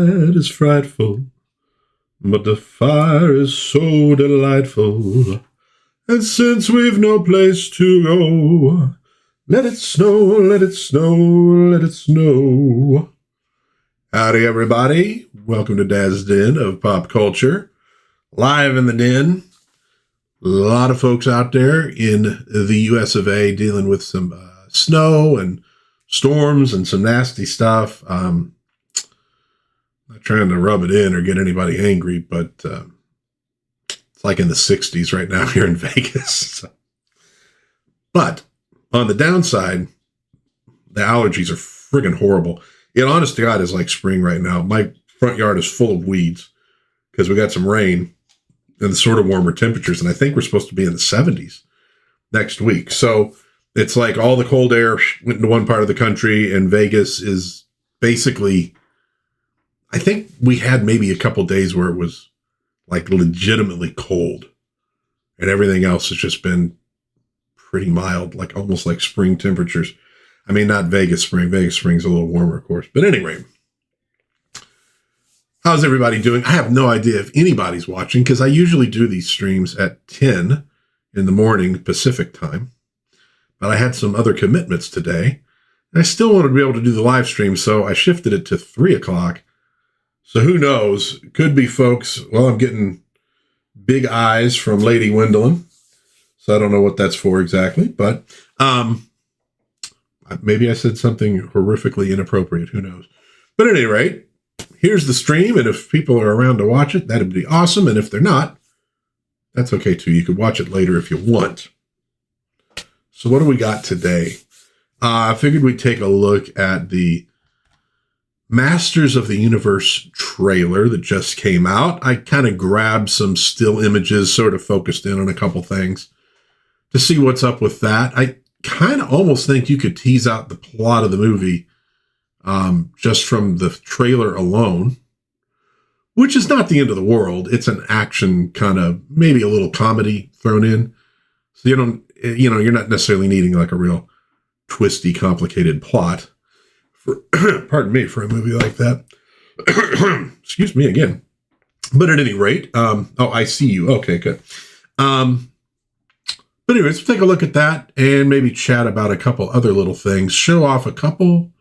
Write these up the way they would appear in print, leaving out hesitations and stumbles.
It is frightful, but the fire is so delightful. And since we've no place to go, let it snow, let it snow, let it snow. Howdy, everybody. Welcome to Dad's Den of Pop Culture. Live in the den. A lot of folks out there in the US of A dealing with some snow and storms and some nasty stuff. Not trying to rub it in or get anybody angry, but it's like in the 60s right now here in Vegas. But on the downside, the allergies are friggin' horrible. It, honest to God, is like spring right now. My front yard is full of weeds because we got some rain and the sort of warmer temperatures, and I think we're supposed to be in the 70s next week. So it's like all the cold air went into one part of the country, and Vegas is basically, I think we had maybe a couple days where it was like legitimately cold, and everything else has just been pretty mild, like almost like spring temperatures. I mean, not Vegas spring. Vegas spring's a little warmer, of course. But anyway, how's everybody doing? I have no idea if anybody's watching because I usually do these streams at 10 in the morning Pacific time. But I had some other commitments today. And I still wanted to be able to do the live stream, so I shifted it to 3 o'clock. So who knows? Could be folks. Well, I'm getting big eyes from Lady Gwendolyn. So I don't know what that's for exactly. But maybe I said something horrifically inappropriate. Who knows? But at any rate, here's the stream. And if people are around to watch it, that'd be awesome. And if they're not, that's okay too. You could watch it later if you want. So what do we got today? I figured we'd take a look at the Masters of the Universe trailer that just came out. I kind of grabbed some still images, sort of focused in on a couple things to see what's up with that. I kind of almost think you could tease out the plot of the movie just from the trailer alone, which is not the end of the world. It's an action kind of, maybe a little comedy thrown in. So you're not necessarily needing like a real twisty, complicated plot. Pardon me, for a movie like that. Excuse me again. But at any rate, I see you. Okay, good. But anyways, let's take a look at that and maybe chat about a couple other little things. Show off a couple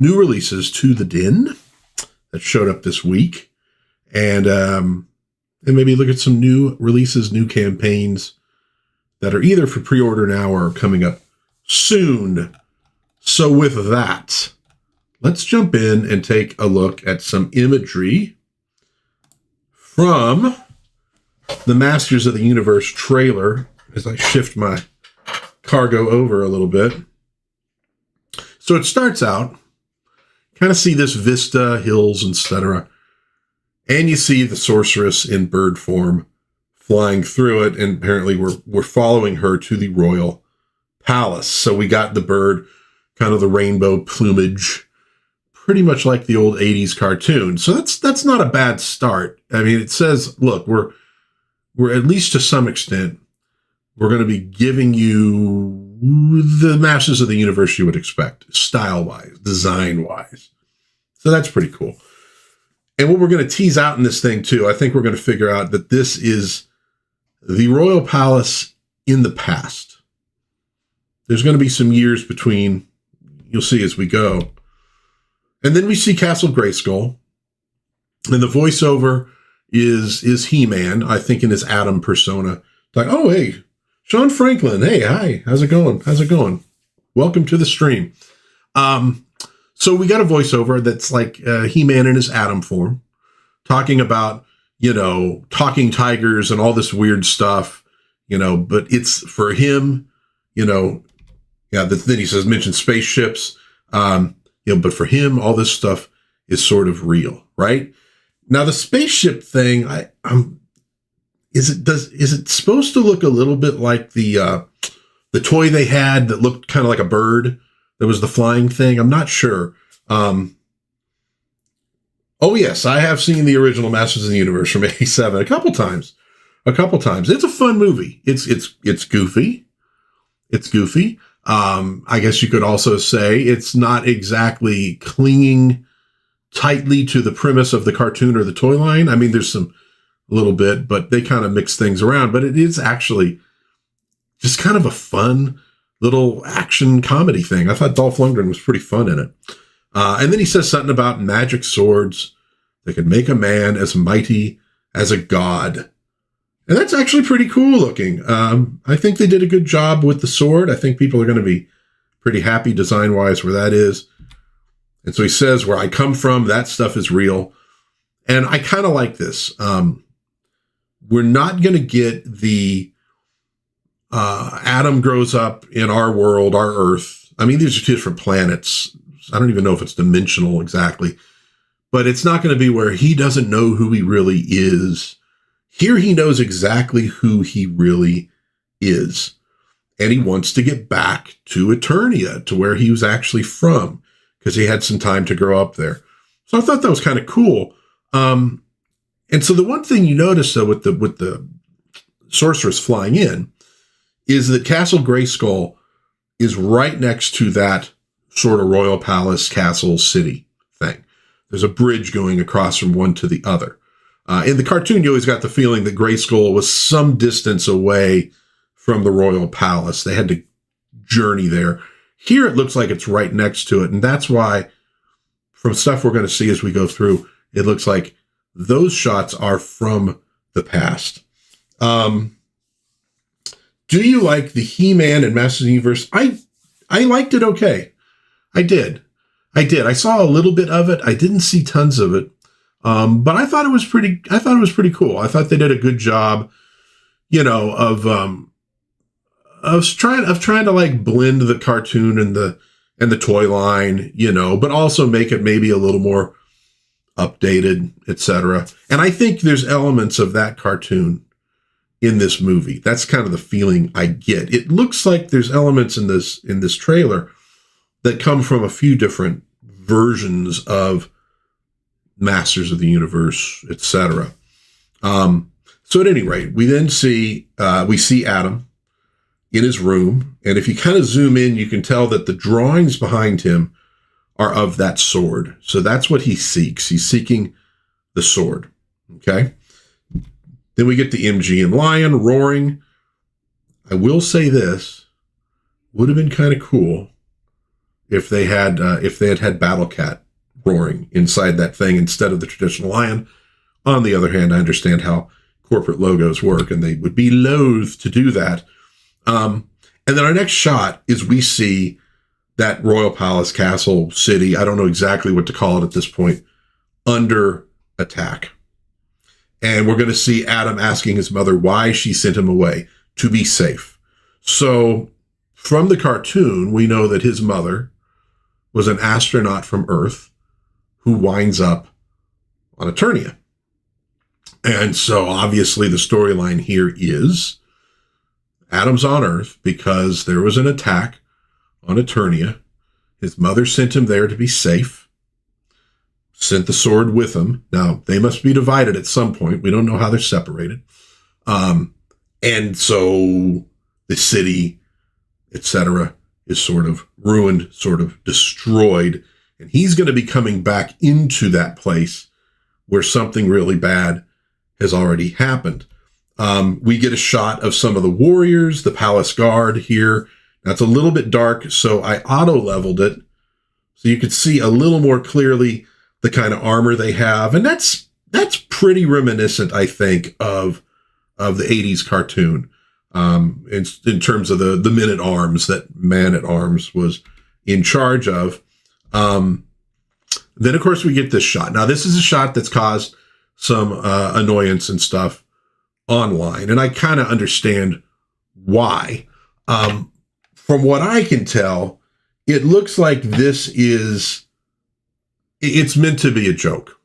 new releases to the den that showed up this week. And maybe look at some new releases, new campaigns that are either for pre-order now or coming up soon. So with that, let's jump in and take a look at some imagery from the Masters of the Universe trailer as I shift my cargo over a little bit. So it starts out, kind of see this vista, hills, etc. And you see the sorceress in bird form flying through it. And apparently we're following her to the royal palace. So we got the bird, kind of the rainbow plumage, pretty much like the old 80s cartoon. So that's not a bad start. I mean, it says, look, we're at least to some extent, we're going to be giving you the Masters of the Universe you would expect, style-wise, design-wise. So that's pretty cool. And what we're going to tease out in this thing, too, I think we're going to figure out that this is the Royal Palace in the past. There's going to be some years between, you'll see as we go. And then we see Castle Grayskull, and the voiceover is He-Man, I think in his Adam persona. Like, oh, hey, Sean Franklin. Hey, hi, how's it going? How's it going? Welcome to the stream. So we got a voiceover that's like He-Man in his Adam form, talking about, talking tigers and all this weird stuff, but it's for him, then he says, mention spaceships, but for him, all this stuff is sort of real, right? Now, the spaceship thing, is it supposed to look a little bit like the toy they had that looked kind of like a bird? That was the flying thing. I'm not sure. Oh yes, I have seen the original Masters of the Universe from '87 a couple times. It's a fun movie. It's goofy. I guess you could also say it's not exactly clinging tightly to the premise of the cartoon or the toy line. I mean, there's some little bit, but they kind of mix things around. But it is actually just kind of a fun little action comedy thing. I thought Dolph Lundgren was pretty fun in it. And then he says something about magic swords that could make a man as mighty as a god. And that's actually pretty cool looking. I think they did a good job with the sword. I think people are going to be pretty happy design-wise where that is. And so he says, where I come from, that stuff is real. And I kind of like this. We're not going to get the Adam grows up in our world, our Earth. I mean, these are two different planets. I don't even know if it's dimensional exactly. But it's not going to be where he doesn't know who he really is. Here he knows exactly who he really is. And he wants to get back to Eternia, to where he was actually from, because he had some time to grow up there. So I thought that was kind of cool. And so the one thing you notice, though, with the sorceress flying in, is that Castle Grayskull is right next to that sort of royal palace, castle, city thing. There's a bridge going across from one to the other. In the cartoon, you always got the feeling that Grayskull was some distance away from the royal palace. They had to journey there. Here, it looks like it's right next to it. And that's why, from stuff we're going to see as we go through, it looks like those shots are from the past. Do you like the He-Man and Masters of the Universe? I liked it okay. I did. I saw a little bit of it. I didn't see tons of it. But I thought it was pretty cool. I thought they did a good job, of trying to like blend the cartoon and the toy line, but also make it maybe a little more updated, etc. And I think there's elements of that cartoon in this movie. That's kind of the feeling I get. It looks like there's elements in this trailer that come from a few different versions of Masters of the Universe, etc. So at any rate, we then see Adam in his room, and if you kind of zoom in, you can tell that the drawings behind him are of that sword. So that's what he seeks. He's seeking the sword. Okay. Then we get the MGM lion roaring. I will say this would have been kind of cool if they had Battle Cat roaring inside that thing instead of the traditional lion. On the other hand, I understand how corporate logos work, and they would be loath to do that. And then our next shot is we see that royal palace, castle, city, I don't know exactly what to call it at this point, under attack. And we're going to see Adam asking his mother why she sent him away, to be safe. So from the cartoon, we know that his mother was an astronaut from Earth who winds up on Eternia. And so obviously the storyline here is Adam's on Earth because there was an attack on Eternia. His mother sent him there to be safe, sent the sword with him. Now, they must be divided at some point. We don't know how they're separated. And so the city, etc., is sort of ruined, sort of destroyed. And he's going to be coming back into that place where something really bad has already happened. We get a shot of some of the warriors, the palace guard here. That's a little bit dark, so I auto-leveled it so you could see a little more clearly the kind of armor they have. And that's pretty reminiscent, I think, of the 80s cartoon in terms of the men-at-arms that Man-at-Arms was in charge of. Then, of course, we get this shot. Now, this is a shot that's caused some annoyance and stuff online, and I kind of understand why. From what I can tell, it looks like it's meant to be a joke.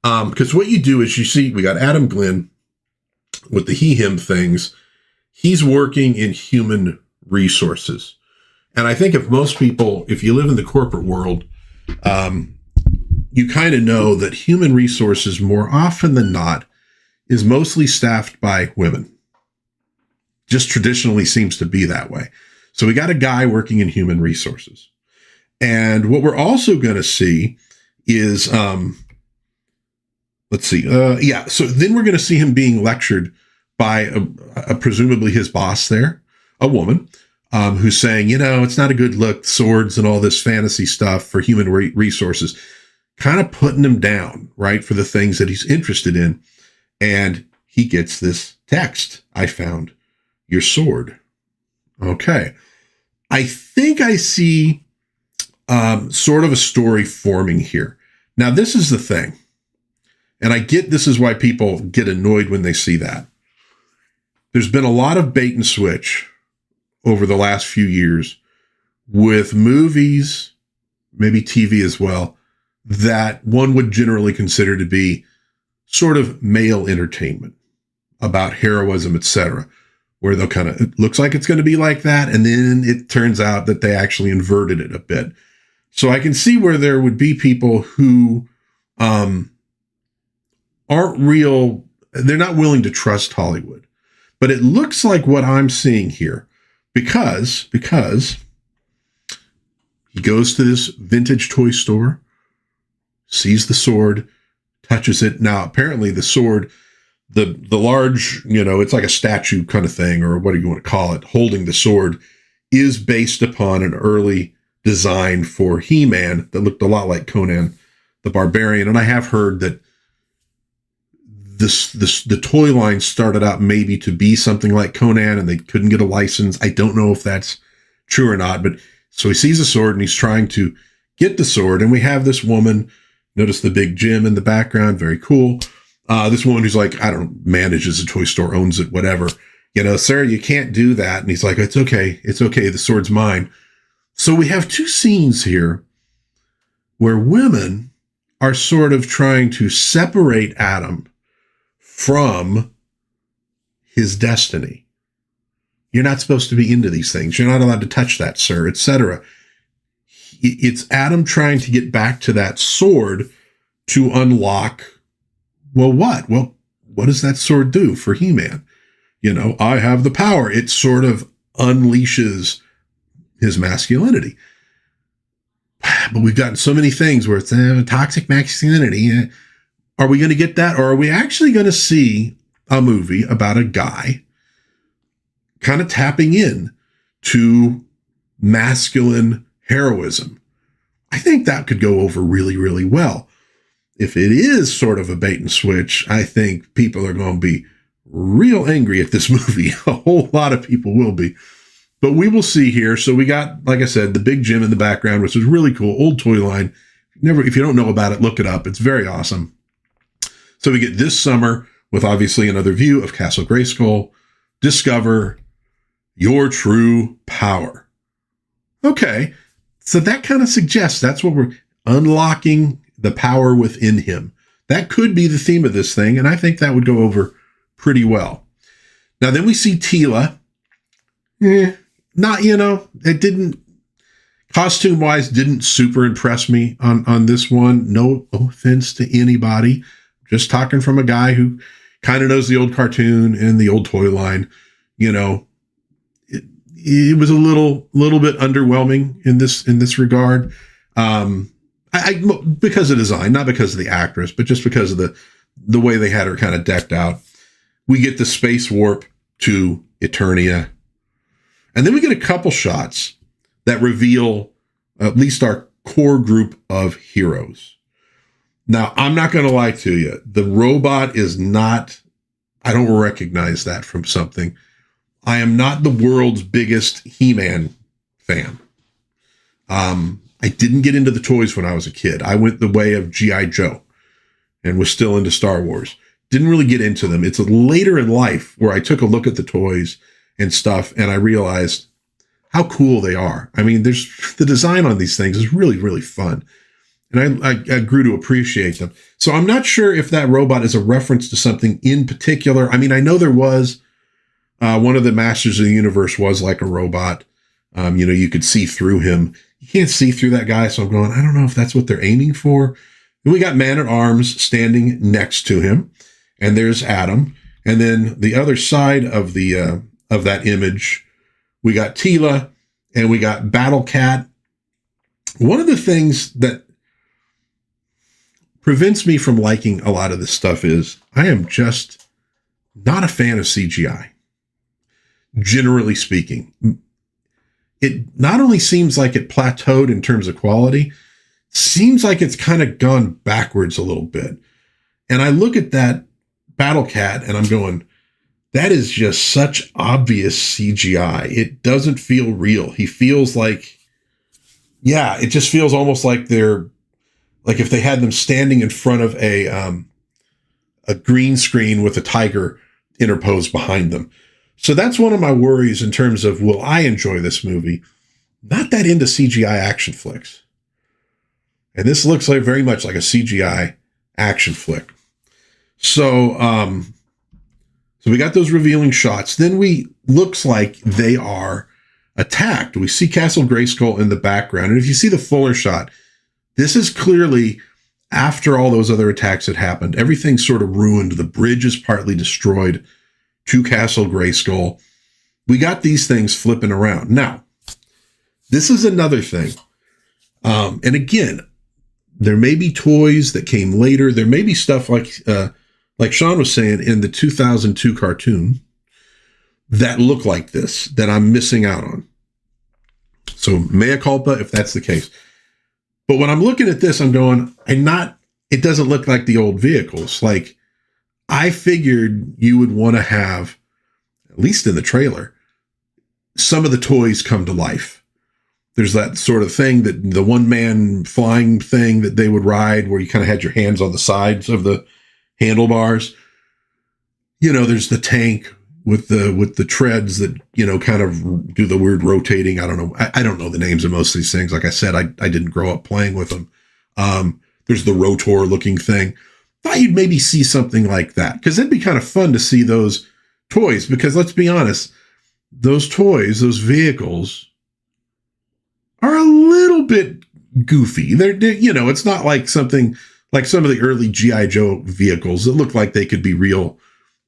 Because what you do is you see, we got Adam Glenn with the he-him things. He's working in human resources. And I think if you live in the corporate world, you kind of know that human resources, more often than not, is mostly staffed by women. Just traditionally seems to be that way. So we got a guy working in human resources. And what we're also going to see is, let's see. Yeah. So then we're going to see him being lectured by presumably his boss there, a woman, who's saying, it's not a good look, swords and all this fantasy stuff for human resources, kind of putting him down, right, for the things that he's interested in. And he gets this text. I found your sword. Okay. I think I see sort of a story forming here. Now, this is the thing. And I get this is why people get annoyed when they see that. There's been a lot of bait and switch over the last few years with movies, maybe TV as well, that one would generally consider to be sort of male entertainment about heroism, etc., where they'll kind of, it looks like it's going to be like that, and then it turns out that they actually inverted it a bit. So I can see where there would be people who aren't real, they're not willing to trust Hollywood. But it looks like what I'm seeing here, because he goes to this vintage toy store, sees the sword, touches it. Now, apparently the sword, the large, it's like a statue kind of thing, or what do you want to call it, holding the sword, is based upon an early design for He-Man that looked a lot like Conan the Barbarian. And I have heard that the toy line started out maybe to be something like Conan, and they couldn't get a license. I don't know if that's true or not, but so he sees a sword and he's trying to get the sword. And we have this woman, notice the big gym in the background, very cool. This woman who's like, I don't know, manages a toy store, owns it, whatever. Sir, you can't do that. And he's like, it's okay. The sword's mine. So we have two scenes here where women are sort of trying to separate Adam from his destiny. You're not supposed to be into these things. You're not allowed to touch that, sir, etc. It's Adam trying to get back to that sword to unlock, well, what? Well, what does that sword do for He-Man? I have the power. It sort of unleashes his masculinity. But we've gotten so many things where it's toxic masculinity. Are we going to get that? Or are we actually going to see a movie about a guy kind of tapping in to masculine heroism? I think that could go over really, really well. If it is sort of a bait and switch, I think people are going to be real angry at this movie. A whole lot of people will be. But we will see here. So we got, like I said, the big gym in the background, which is really cool. Old toy line. If you don't know about it, look it up. It's very awesome. So we get this summer with obviously another view of Castle Grayskull. Discover your true power. Okay. So that kind of suggests that's what we're unlocking, the power within him. That could be the theme of this thing. And I think that would go over pretty well. Now then we see Teela. It didn't, costume wise, didn't super impress me on this one. No offense to anybody. Just talking from a guy who kind of knows the old cartoon and the old toy line. It was a little bit underwhelming in this regard. Because of design, not because of the actress, but just because of the way they had her kind of decked out. We get the space warp to Eternia. And then we get a couple shots that reveal at least our core group of heroes. Now, I'm not going to lie to you. The robot is not, I don't recognize that from something. I am not the world's biggest He-Man fan. I didn't get into the toys when I was a kid. I went the way of G.I. Joe and was still into Star Wars. Didn't really get into them. It's later in life where I took a look at the toys and stuff, and I realized how cool they are. I mean, there's the design on these things is really, really fun. And I grew to appreciate them. So I'm not sure if that robot is a reference to something in particular. I mean, I know there was one of the Masters of the Universe was like a robot. You could see through him. You can't see through that guy. So I'm going, I don't know if that's what they're aiming for. And we got Man-at-Arms standing next to him. And there's Adam. And then the other side of that image, we got Teela and we got Battle Cat. One of the things that prevents me from liking a lot of this stuff is I am just not a fan of CGI. Generally speaking, it not only seems like it plateaued in terms of quality, seems like it's kind of gone backwards a little bit. And I look at that Battle Cat and I'm going, that is just such obvious CGI. It doesn't feel real. He feels like, yeah, it just feels almost like they're, like if they had them standing in front of a green screen with a tiger interposed behind them. So that's one of my worries in terms of, will I enjoy this movie? Not that into CGI action flicks. And this looks like very much like a CGI action flick. So, so we got those revealing shots. Then looks like they are attacked. We see Castle Grayskull in the background. And if you see the fuller shot, this is clearly after all those other attacks had happened. Everything's sort of ruined. The bridge is partly destroyed to Castle Grayskull. We got these things flipping around. Now, this is another thing. And again, there may be toys that came later. There may be stuff like Sean was saying in the 2002 cartoon that look like this that I'm missing out on. So mea culpa if that's the case. But when I'm looking at this, I'm going, it doesn't look like the old vehicles. Like, I figured you would want to have, at least in the trailer, some of the toys come to life. There's that sort of thing, that the one-man flying thing that they would ride where you kind of had your hands on the sides of the handlebars. You know, there's the tank with the treads that, you know, kind of do the weird rotating. I don't know. I don't know the names of most of these things. Like I said, I didn't grow up playing with them. There's the rotor looking thing. Thought you'd maybe see something like that, because it'd be kind of fun to see those toys, because let's be honest, those toys, those vehicles are a little bit goofy. They're you know, it's not like something like some of the early G.I. Joe vehicles that look like they could be real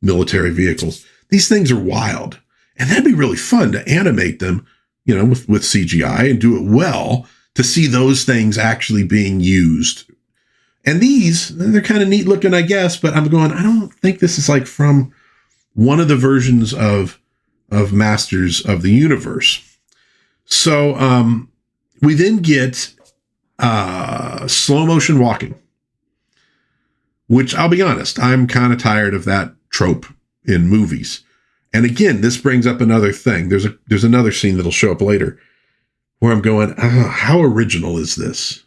military vehicles. These things are wild, and that'd be really fun to animate them, you know, with CGI and do it well, to see those things actually being used. And these, they're kind of neat looking, I guess, but I'm going, I don't think this is like from one of the versions of Masters of the Universe. So we then get slow motion walking, which I'll be honest, I'm kind of tired of that trope in movies. And again, this brings up another thing. There's another scene that'll show up later where I'm going, how original is this?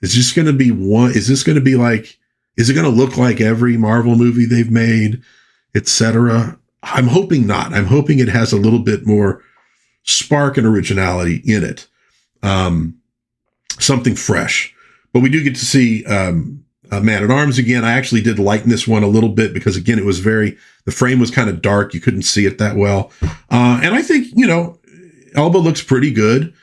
Is this going to be is it going to look like every Marvel movie they've made, etc.? I'm hoping not. I'm hoping it has a little bit more spark and originality in it. Something fresh. But we do get to see Man-at-Arms again. I actually did lighten this one a little bit because, again, it was the frame was kind of dark. You couldn't see it that well. And I think, you know, Elba looks pretty good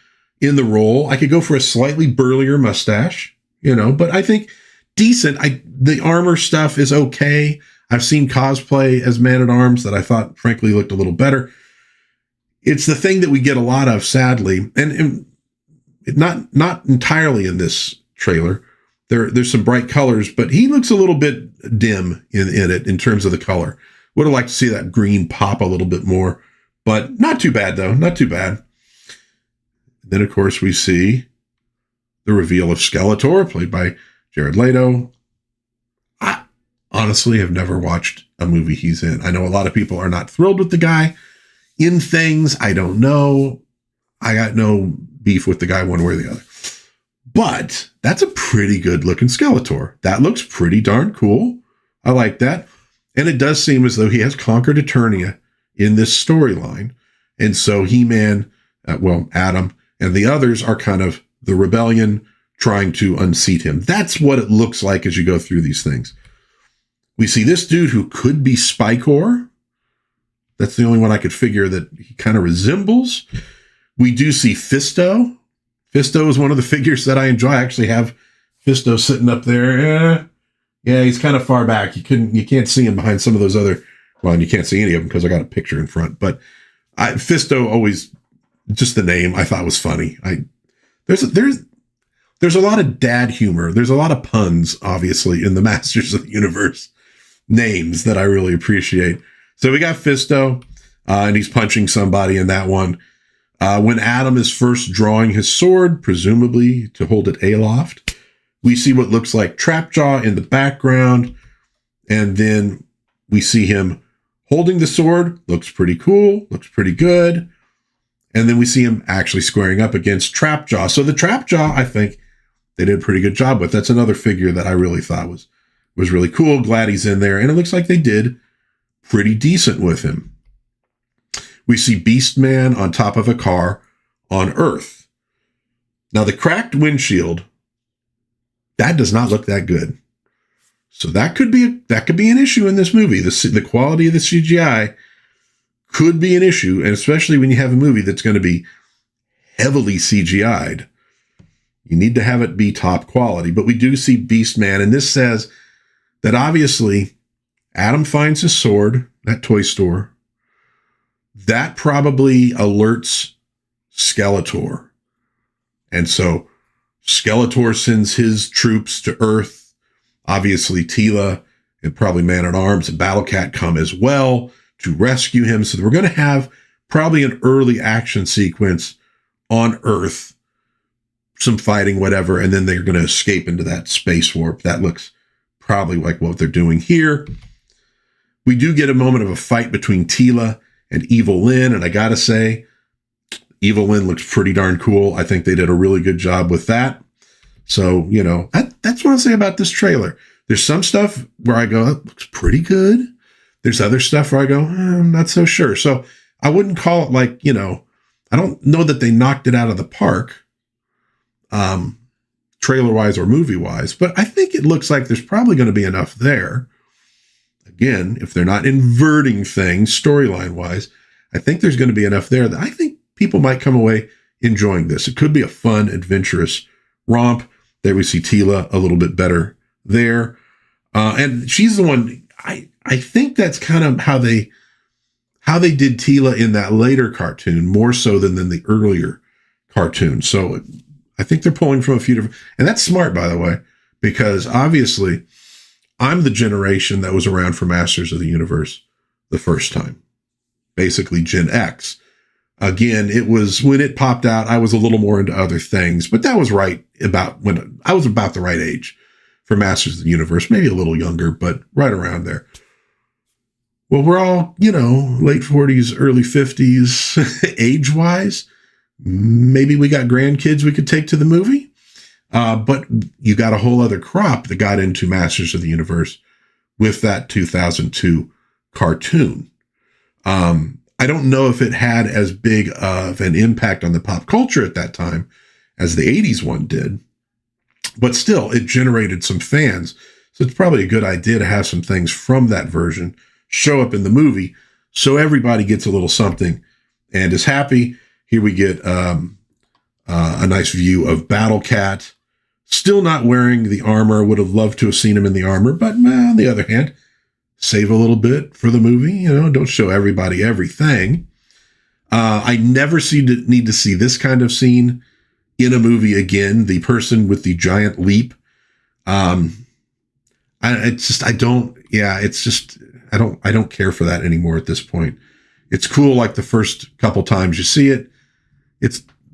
in the role. I could go for a slightly burlier mustache, you know, but I think decent. The armor stuff is okay. I've seen cosplay as Man-at-Arms that I thought, frankly, looked a little better. It's the thing that we get a lot of, sadly, and not entirely in this trailer. There's some bright colors, but he looks a little bit dim in it in terms of the color. Would have liked to see that green pop a little bit more, but not too bad, though. Not too bad. Then, of course, we see the reveal of Skeletor, played by Jared Leto. I honestly have never watched a movie he's in. I know a lot of people are not thrilled with the guy in things. I don't know. I got no beef with the guy one way or the other. But that's a pretty good looking Skeletor. That looks pretty darn cool. I like that. And it does seem as though he has conquered Eternia in this storyline. And so He-Man, Adam, and the others are kind of the rebellion trying to unseat him. That's what it looks like as you go through these things. We see this dude who could be Spycor. That's the only one I could figure that he kind of resembles. We do see Fisto. Fisto is one of the figures that I enjoy. I actually have Fisto sitting up there. Yeah, he's kind of far back. You can't see him behind some of those other, and you can't see any of them because I got a picture in front. But Fisto always, just the name I thought was funny. There's there's a lot of dad humor. There's a lot of puns, obviously, in the Masters of the Universe names that I really appreciate. So we got Fisto, and he's punching somebody in that one. When Adam is first drawing his sword, presumably to hold it aloft, we see what looks like Trapjaw in the background, and then we see him holding the sword. Looks pretty cool, looks pretty good. And then we see him actually squaring up against Trapjaw. So the Trapjaw, I think they did a pretty good job with. That's another figure that I really thought was really cool. Glad he's in there. And it looks like they did pretty decent with him. We see Beastman on top of a car on Earth. Now, the cracked windshield, that does not look that good. So that could be an issue in this movie. The quality of the CGI could be an issue, and especially when you have a movie that's going to be heavily CGI'd. You need to have it be top quality. But we do see Beastman, and this says that obviously Adam finds his sword, that toy store. That probably alerts Skeletor. And so Skeletor sends his troops to Earth. Obviously, Teela and probably Man-at-Arms and Battle-Cat come as well to rescue him. So we're going to have probably an early action sequence on Earth, some fighting, whatever, and then they're going to escape into that space warp. That looks probably like what they're doing here. We do get a moment of a fight between Teela and Evil Lyn, and I got to say, Evil Lyn looks pretty darn cool. I think they did a really good job with that. So, you know, that's what I'll say about this trailer. There's some stuff where I go, that looks pretty good. There's other stuff where I go, I'm not so sure. So I wouldn't call it like, you know, I don't know that they knocked it out of the park, trailer-wise or movie-wise, but I think it looks like there's probably going to be enough there. Again, if they're not inverting things storyline-wise, I think there's going to be enough there that I think people might come away enjoying this. It could be a fun, adventurous romp. There we see Teela a little bit better there. And she's the one, I think that's kind of how they did Teela in that later cartoon, more so than the earlier cartoon. So I think they're pulling from a few different, and that's smart, by the way, because obviously I'm the generation that was around for Masters of the Universe the first time, basically Gen X. Again, it was when it popped out, I was a little more into other things, but that was right about when I was about the right age for Masters of the Universe, maybe a little younger, but right around there. Well, we're all, you know, late 40s, early 50s, age-wise. Maybe we got grandkids we could take to the movie. But you got a whole other crop that got into Masters of the Universe with that 2002 cartoon. I don't know if it had as big of an impact on the pop culture at that time as the 80s one did, but still, it generated some fans. So it's probably a good idea to have some things from that version show up in the movie so everybody gets a little something and is happy. Here we get a nice view of Battle-Cat, still not wearing the armor. Would have loved to have seen him in the armor, but on the other hand, save a little bit for the movie. You know, don't show everybody everything. I never need to see this kind of scene in a movie again. The person with the giant leap. I don't care for that anymore at this point. It's cool. Like the first couple times you see it,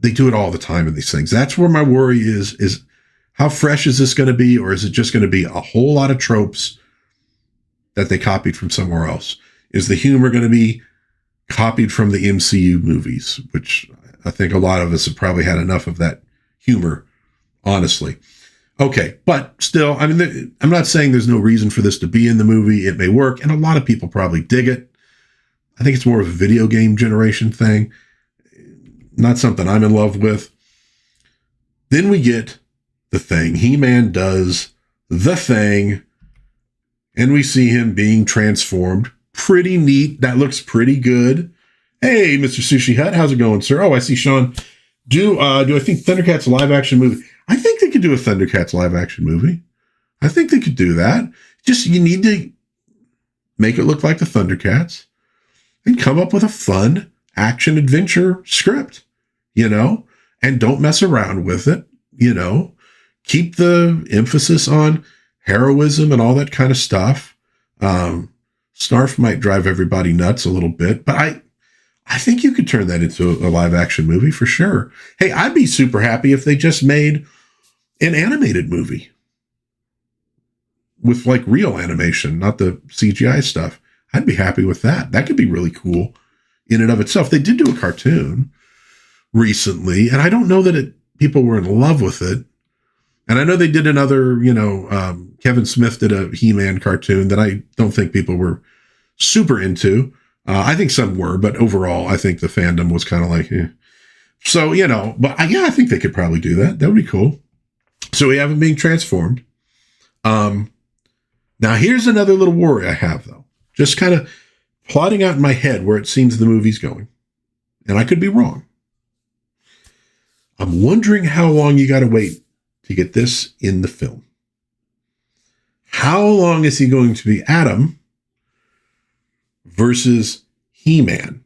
they do it all the time in these things. That's where my worry is how fresh is this going to be? Or is it just going to be a whole lot of tropes that they copied from somewhere else? Is the humor going to be copied from the MCU movies, which I think a lot of us have probably had enough of that humor, honestly. Okay, but still, I mean, I'm not saying there's no reason for this to be in the movie. It may work, and a lot of people probably dig it. I think it's more of a video game generation thing, not something I'm in love with. Then we get the Thing. He-Man does the Thing, and we see him being transformed. Pretty neat. That looks pretty good. Hey, Mr. Sushi Hut, how's it going, sir? Oh, I see Sean. Do I think Thundercats a live action movie? I think they could do a Thundercats live action movie. I think they could do that. Just, you need to make it look like the Thundercats and come up with a fun action adventure script, you know, and don't mess around with it, you know. keep the emphasis on heroism and all that kind of stuff. Snarf might drive everybody nuts a little bit, but I think you could turn that into a live action movie for sure. Hey, I'd be super happy if they just made an animated movie with like real animation, not the CGI stuff. I'd be happy with that. That could be really cool in and of itself. They did do a cartoon recently, and I don't know that people were in love with it. And I know they did another, Kevin Smith did a He-Man cartoon that I don't think people were super into. I think some were, but overall, I think the fandom was kind of like, eh. So, but I think they could probably do that. That would be cool. So we have him being transformed. Now here's another little worry I have, though. Just kind of plotting out in my head where it seems the movie's going. And I could be wrong. I'm wondering how long you got to wait to get this in the film. How long is he going to be Adam versus He-Man?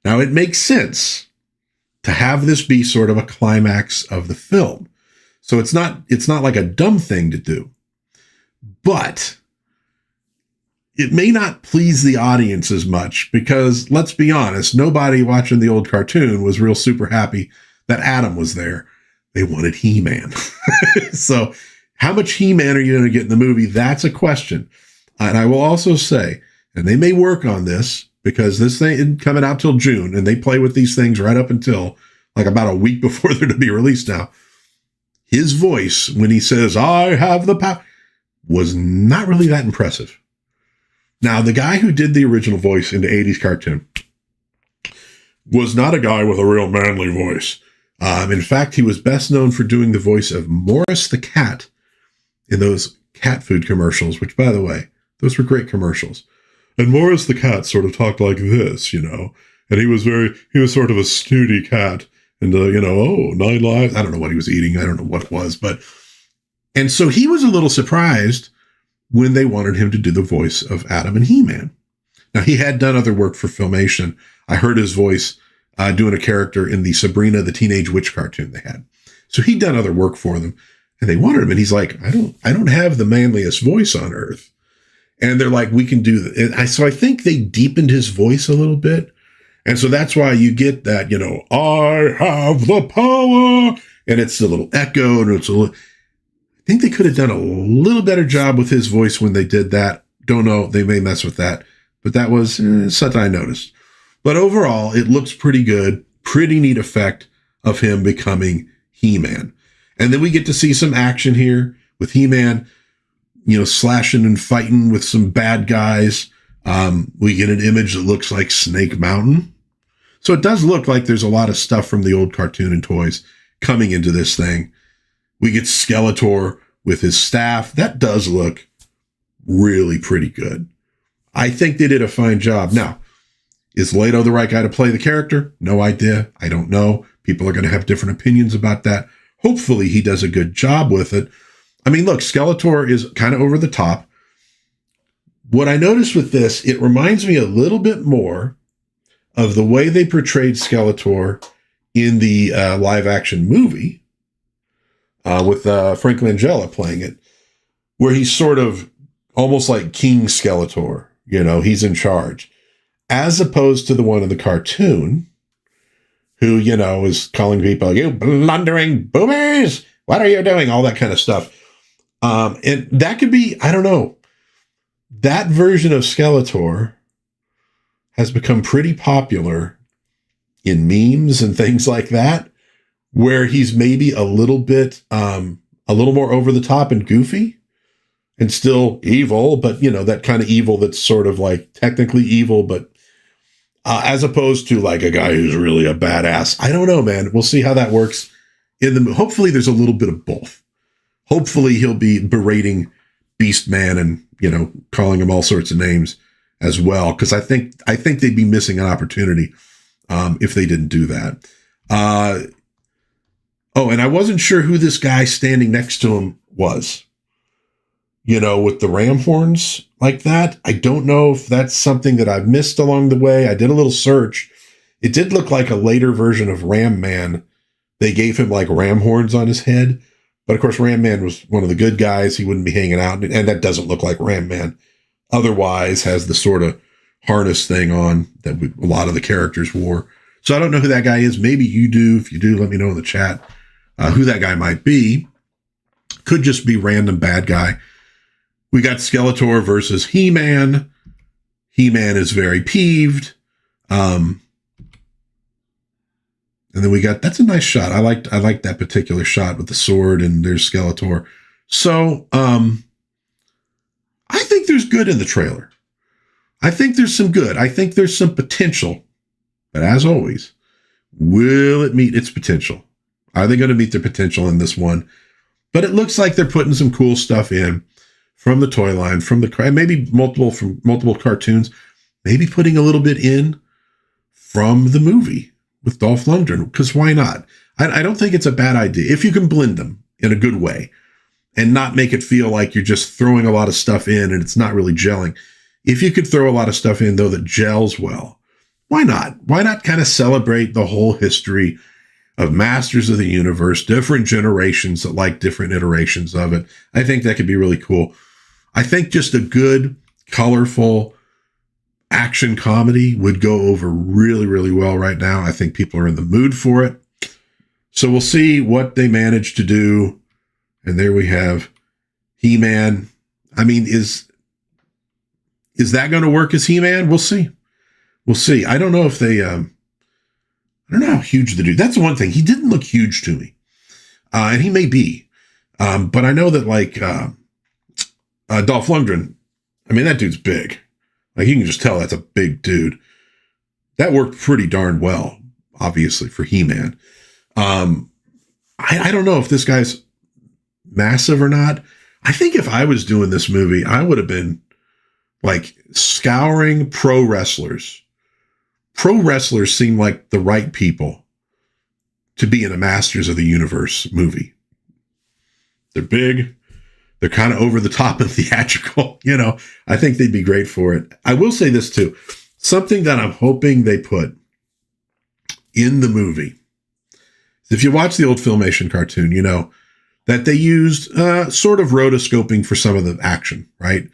Now, it makes sense to have this be sort of a climax of the film. So it's not like a dumb thing to do. But it may not please the audience as much because, let's be honest, nobody watching the old cartoon was real super happy that Adam was there. They wanted He-Man. So how much He-Man are you going to get in the movie? That's a question. And I will also say, and they may work on this because this thing isn't coming out till June, and they play with these things right up until like about a week before they're to be released now. His voice, when he says, "I have the power," was not really that impressive. Now, the guy who did the original voice in the 80s cartoon was not a guy with a real manly voice. In fact, he was best known for doing the voice of Morris the cat in those cat food commercials, which, by the way, those were great commercials. And Morris the cat sort of talked like this, and he was sort of a snooty cat. And, 9 lives. I don't know what he was eating. I don't know what it was. And so he was a little surprised when they wanted him to do the voice of Adam and He-Man. Now, he had done other work for Filmation. I heard his voice doing a character in the Sabrina the Teenage Witch cartoon they had. So he'd done other work for them, and they wanted him. And he's like, I don't have the manliest voice on earth. And they're like, we can do that. So I think they deepened his voice a little bit. And so that's why you get that, I have the power. And it's a little echo. And I think they could have done a little better job with his voice when they did that. Don't know. They may mess with that. But that was something I noticed. But overall, it looks pretty good. Pretty neat effect of him becoming He-Man. And then we get to see some action here with He-Man, slashing and fighting with some bad guys. We get an image that looks like Snake Mountain. So it does look like there's a lot of stuff from the old cartoon and toys coming into this thing. We get Skeletor with his staff. That does look really pretty good. I think they did a fine job. Now, is Leto the right guy to play the character? No idea. I don't know. People are going to have different opinions about that. Hopefully he does a good job with it. I mean, look, Skeletor is kind of over the top. What I noticed with this, it reminds me a little bit more of the way they portrayed Skeletor in the live action movie with Frank Langella playing it, where he's sort of almost like King Skeletor. He's in charge, as opposed to the one in the cartoon who, is calling people, "You blundering boobies, what are you doing?" All that kind of stuff. And that could be, I don't know, that version of Skeletor has become pretty popular in memes and things like that, where he's maybe a little bit, a little more over the top and goofy and still evil, but that kind of evil that's sort of like technically evil, but as opposed to like a guy who's really a badass. I don't know, man. We'll see how that works hopefully there's a little bit of both. Hopefully he'll be berating Beast Man and, calling him all sorts of names as well. Cause I think they'd be missing an opportunity, if they didn't do that. And I wasn't sure who this guy standing next to him was, with the ram horns like that. I don't know if that's something that I've missed along the way. I did a little search. It did look like a later version of Ram Man. They gave him like ram horns on his head, But of course, Ram Man was one of the good guys. He wouldn't be hanging out. And that doesn't look like Ram Man. Otherwise, has the sort of harness thing on that a lot of the characters wore. So I don't know who that guy is. Maybe you do. If you do, let me know in the chat who that guy might be. Could just be random bad guy. We got Skeletor versus He-Man. He-Man is very peeved. And then we got, that's a nice shot. I liked that particular shot with the sword, and there's Skeletor. So I think there's good in the trailer. I think there's some good. I think there's some potential. But as always, will it meet its potential? Are they going to meet their potential in this one? But it looks like they're putting some cool stuff in from the toy line, from multiple cartoons, maybe putting a little bit in from the movie with Dolph Lundgren, because why not? I don't think it's a bad idea if you can blend them in a good way and not make it feel like you're just throwing a lot of stuff in and it's not really gelling. If you could throw a lot of stuff in, though, that gels well, why not? Why not kind of celebrate the whole history of Masters of the Universe, different generations that like different iterations of it? I think that could be really cool. I think just a good, colorful action comedy would go over really, really well right now. I think people are in the mood for it. So we'll see what they manage to do. And there we have He-Man. I mean, is that going to work as He-Man? We'll see. We'll see. I don't know if they, I don't know how huge the dude. That's the one thing. He didn't look huge to me. And he may be. But I know that like Dolph Lundgren, I mean, that dude's big. Like, you can just tell that's a big dude. That worked pretty darn well, obviously, for He-Man. I don't know if this guy's massive or not. I think if I was doing this movie, I would have been like scouring pro wrestlers. Pro wrestlers seem like the right people to be in a Masters of the Universe movie. They're big. They're kind of over the top and theatrical. You know, I think they'd be great for it. I will say this too. Something that I'm hoping they put in the movie. If you watch the old Filmation cartoon, you know that they used sort of rotoscoping for some of the action, right?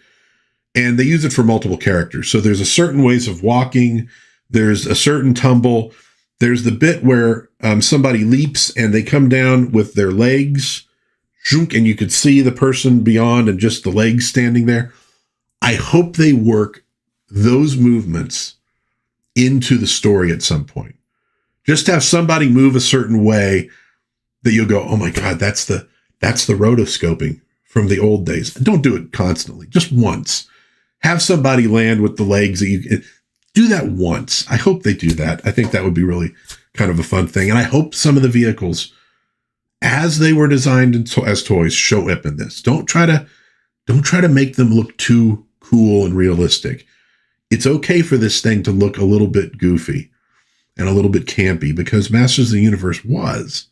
And they use it for multiple characters. So there's a certain ways of walking. There's a certain tumble. There's the bit where somebody leaps and they come down with their legs, and you could see the person beyond and just the legs standing there. I hope they work those movements into the story at some point. Just have somebody move a certain way that you'll go, oh my God, that's the rotoscoping from the old days. Don't do it constantly, just once. Have somebody land with the legs that you do that once. I hope they do that. I think that would be really kind of a fun thing. And I hope some of the vehicles, as they were designed as toys, show up in this. Don't try to make them look too cool and realistic. It's okay for this thing to look a little bit goofy and a little bit campy, because Masters of the Universe was,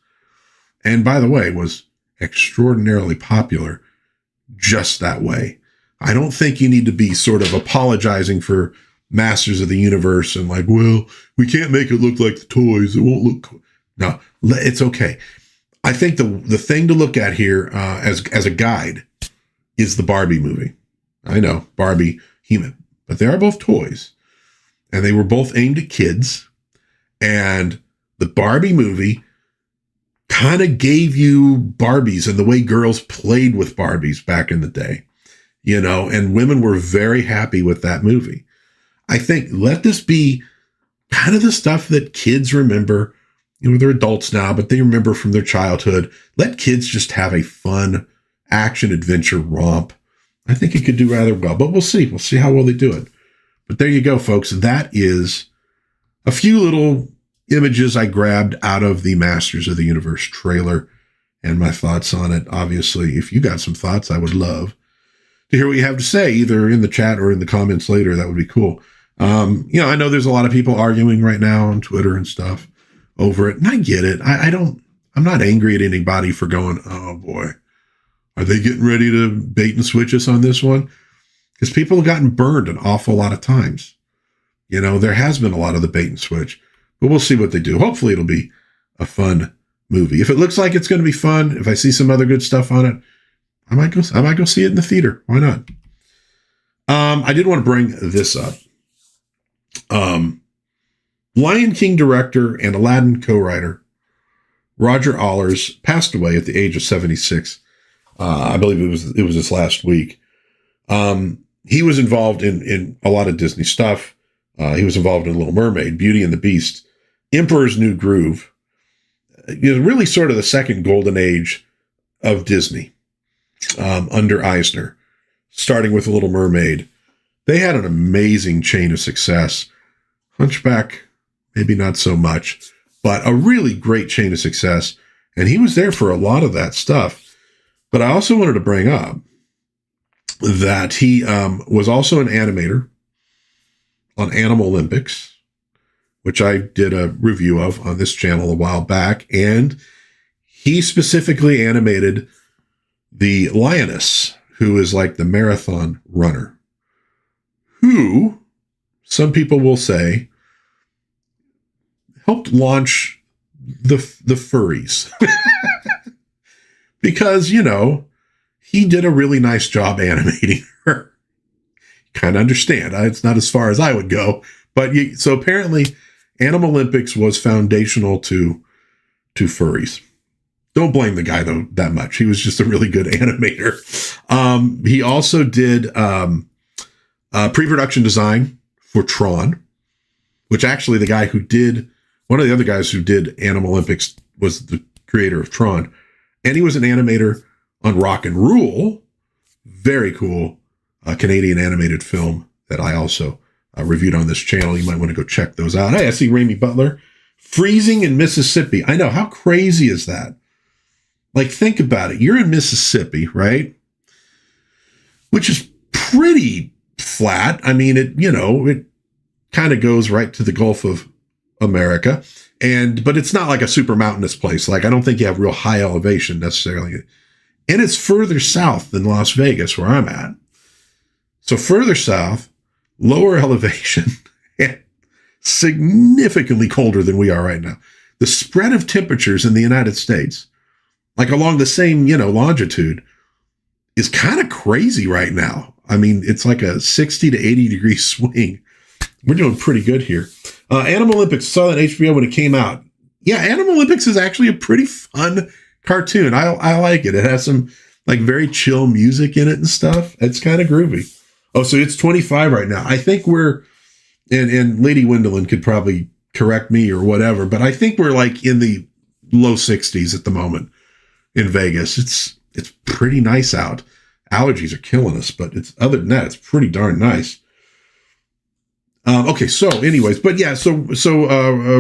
and by the way, was extraordinarily popular just that way. I don't think you need to be sort of apologizing for Masters of the Universe and like, well, we can't make it look like the toys. It won't look cool. No, it's okay. I think the thing to look at here as a guide is the Barbie movie. I know, Barbie, He-Man, but they are both toys, and they were both aimed at kids. And the Barbie movie kind of gave you Barbies and the way girls played with Barbies back in the day, you know, and women were very happy with that movie. I think let this be kind of the stuff that kids remember. You know, they're adults now, but they remember from their childhood. Let kids just have a fun action adventure romp. I think it could do rather well, but we'll see. We'll see how well they do it. But there you go, folks. That is a few little images I grabbed out of the Masters of the Universe trailer and my thoughts on it. Obviously, if you got some thoughts, I would love to hear what you have to say, either in the chat or in the comments later. That would be cool. You know, I know there's a lot of people arguing right now on Twitter and stuff over it, and I get it. I'm not angry at anybody for going, oh boy, are they getting ready to bait and switch us on this one? Because people have gotten burned an awful lot of times. You know, there has been a lot of the bait and switch, but we'll see what they do. Hopefully it'll be a fun movie. If it looks like it's going to be fun, if I see some other good stuff on it, I might go see it in the theater. Why not? I did want to bring this up. Lion King director and Aladdin co-writer Roger Allers passed away at the age of 76. I believe it was this last week. He was involved in a lot of Disney stuff. He was involved in Little Mermaid, Beauty and the Beast, Emperor's New Groove. Really sort of the second golden age of Disney under Eisner, starting with Little Mermaid. They had an amazing chain of success. Hunchback, maybe not so much, but a really great chain of success. And he was there for a lot of that stuff. But I also wanted to bring up that he was also an animator on Animal Olympics, which I did a review of on this channel a while back. And he specifically animated the lioness, who is like the marathon runner, who some people will say helped launch the furries. Because, he did a really nice job animating her. Kind of understand. It's not as far as I would go. But so apparently Animal Olympics was foundational to furries. Don't blame the guy, though, that much. He was just a really good animator. He also did pre-production design for Tron, which actually the guy who did, one of the other guys who did Animal Olympics was the creator of Tron. And he was an animator on Rock and Rule. Very cool Canadian animated film that I also reviewed on this channel. You might want to go check those out. Hey, I see Ramey Butler. Freezing in Mississippi. I know. How crazy is that? Like, think about it. You're in Mississippi, right? Which is pretty flat. I mean, it kind of goes right to the Gulf of America. But it's not like a super mountainous place. Like, I don't think you have real high elevation necessarily. And it's further south than Las Vegas, where I'm at. So further south, lower elevation, and significantly colder than we are right now. The spread of temperatures in the United States, like along the same, longitude, is kind of crazy right now. I mean, it's like a 60 to 80 degree swing. We're doing pretty good here. Animal Olympics, saw that HBO when it came out. Yeah, Animal Olympics is actually a pretty fun cartoon. I like it. It has some like very chill music in it and stuff. It's kind of groovy. Oh, so it's 25 right now. I think we're, and Lady Wendelin could probably correct me or whatever, but I think we're like in the low 60s at the moment in Vegas. It's pretty nice out. Allergies are killing us, but other than that, it's pretty darn nice. Okay, so anyways, but yeah, so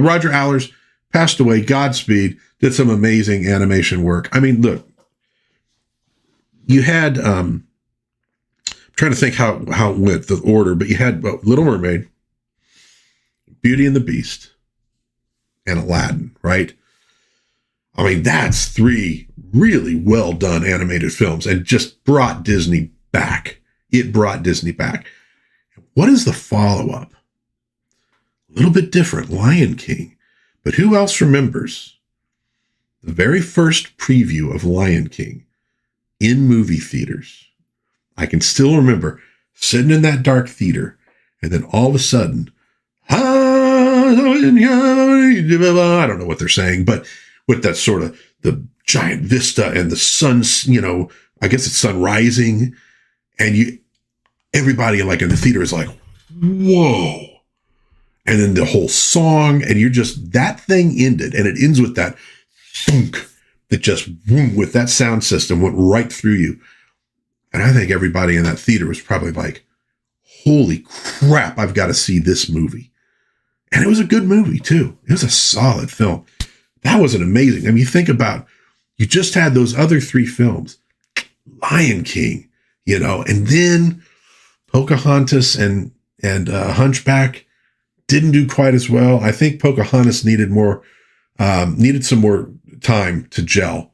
Roger Allers passed away. Godspeed. Did some amazing animation work. I mean, look, you had, I'm trying to think how it went, the order, but you had Little Mermaid, Beauty and the Beast, and Aladdin, right? I mean, that's 3 really well done animated films and just brought Disney back. It brought Disney back. What is the follow-up? A little bit different, Lion King. But who else remembers the very first preview of Lion King in movie theaters? I can still remember sitting in that dark theater, and then all of a sudden, I don't know what they're saying, but with that sort of the giant vista and the sun's, I guess it's sun rising, and everybody like in the theater is like, whoa. And then the whole song, and that thing ended, and it ends with that thunk that just, with that sound system, went right through you. And I think everybody in that theater was probably like, holy crap, I've got to see this movie. And it was a good movie, too. It was a solid film. That was an amazing. I mean, you think about, you just had those other 3 films, Lion King, and then Pocahontas and Hunchback didn't do quite as well. I think Pocahontas needed some more time to gel.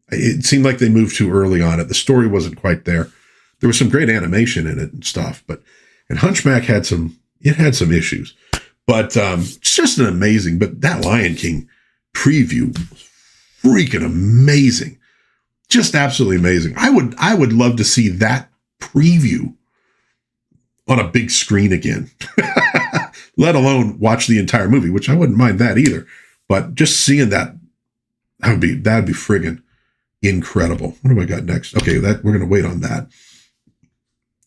It seemed like they moved too early on it. The story wasn't quite there. There was some great animation in it and stuff, and Hunchback had some issues, but it's just an amazing, but that Lion King preview was freaking amazing. Just absolutely amazing. I would love to see that preview on a big screen again, let alone watch the entire movie, which I wouldn't mind that either. But just seeing that'd be friggin' incredible. What do I got next? Okay, we're going to wait on that.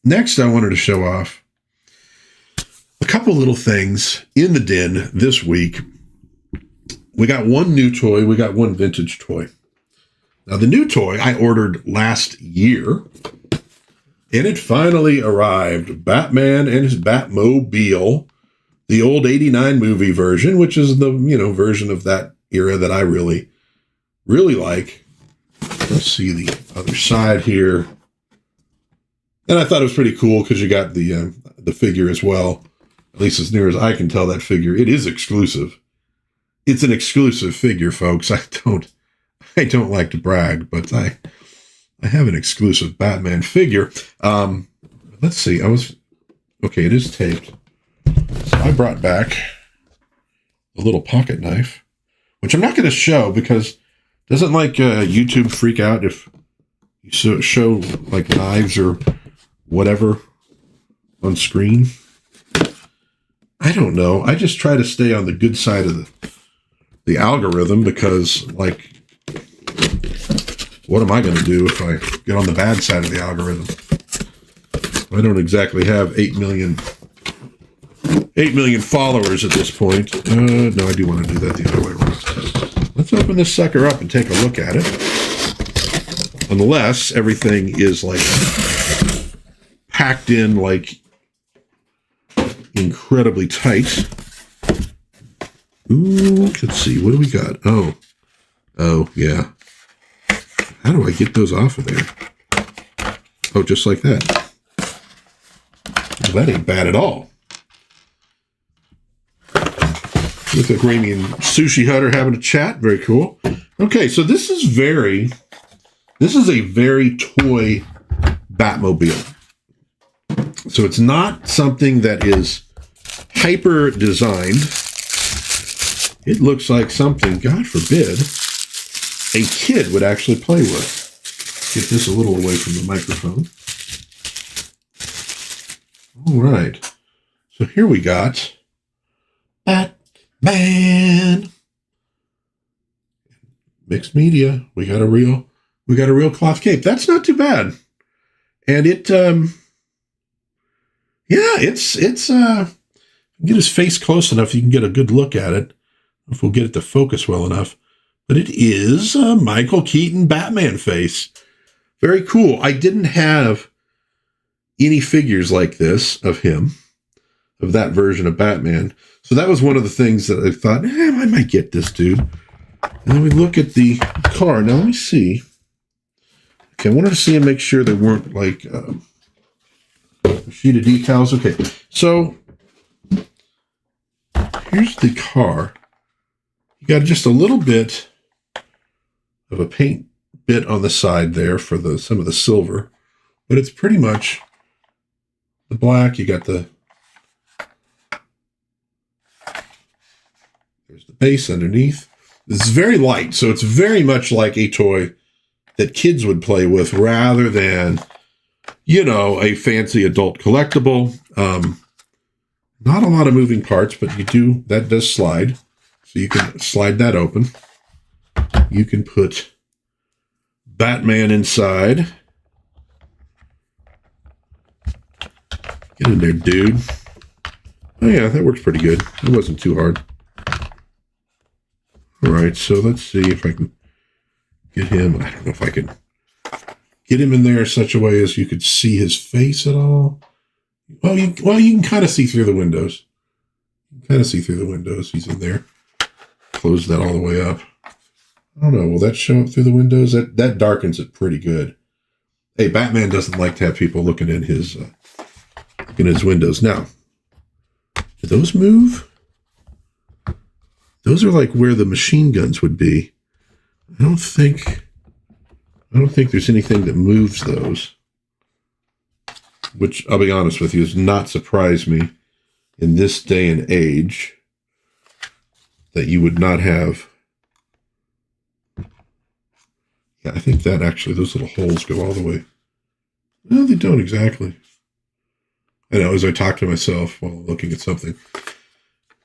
Next, I wanted to show off a couple little things in the den this week. We got one new toy. We got one vintage toy. Now, the new toy I ordered last year, and it finally arrived. Batman and his Batmobile, the old 89 movie version, which is the, version of that era that I really, really like. Let's see the other side here. And I thought it was pretty cool because you got the figure as well. At least as near as I can tell, that figure, it is exclusive. It's an exclusive figure, folks. I don't like to brag, but I have an exclusive Batman figure. Let's see. Okay, it is taped. So I brought back a little pocket knife, which I'm not going to show because doesn't YouTube freak out if you show like knives or whatever on screen? I don't know. I just try to stay on the good side of the algorithm because, what am I going to do if I get on the bad side of the algorithm? I don't exactly have 8 million followers at this point. No, I do want to do that the other way around. Let's open this sucker up and take a look at it. Unless everything is packed in incredibly tight. Ooh, let's see. What do we got? Oh, yeah. How do I get those off of there? Oh, just like that. Well, that ain't bad at all. Look like Raimi and Sushi Hut are having a chat. Very cool. Okay, so this is a very toy Batmobile. So it's not something that is hyper designed. It looks like something, God forbid, a kid would actually play with. Get this a little away from the microphone. All right. So here we got Batman. Mixed media. We got a real cloth cape. That's not too bad. And it get his face close enough you can get a good look at it. If we'll get it to focus well enough. But it is a Michael Keaton Batman face. Very cool. I didn't have any figures like this of him, of that version of Batman. So that was one of the things that I thought, I might get this dude. And then we look at the car. Now let me see. Okay, I wanted to see and make sure there weren't a sheet of decals. Okay, so here's the car. You got just a little bit of a paint bit on the side there for some of the silver, but it's pretty much the black. You got there's the base underneath. This is very light, so it's very much like a toy that kids would play with rather than, a fancy adult collectible. Not a lot of moving parts, but that does slide. So you can slide that open. You can put Batman inside. Get in there, dude. Oh yeah, that works pretty good. It wasn't too hard. All right, so let's see if I can get him. I don't know if I can get him in there such a way as you could see his face at all. Well, you can kind of see through the windows. He's in there. Close that all the way up. I don't know. Will that show up through the windows? That darkens it pretty good. Hey, Batman doesn't like to have people looking in his windows. Now, do those move? Those are like where the machine guns would be. I don't think there's anything that moves those. Which, I'll be honest with you, does not surprise me in this day and age that you would not have Yeah, I think that actually, those little holes go all the way. No, they don't exactly. I know, as I talk to myself while looking at something.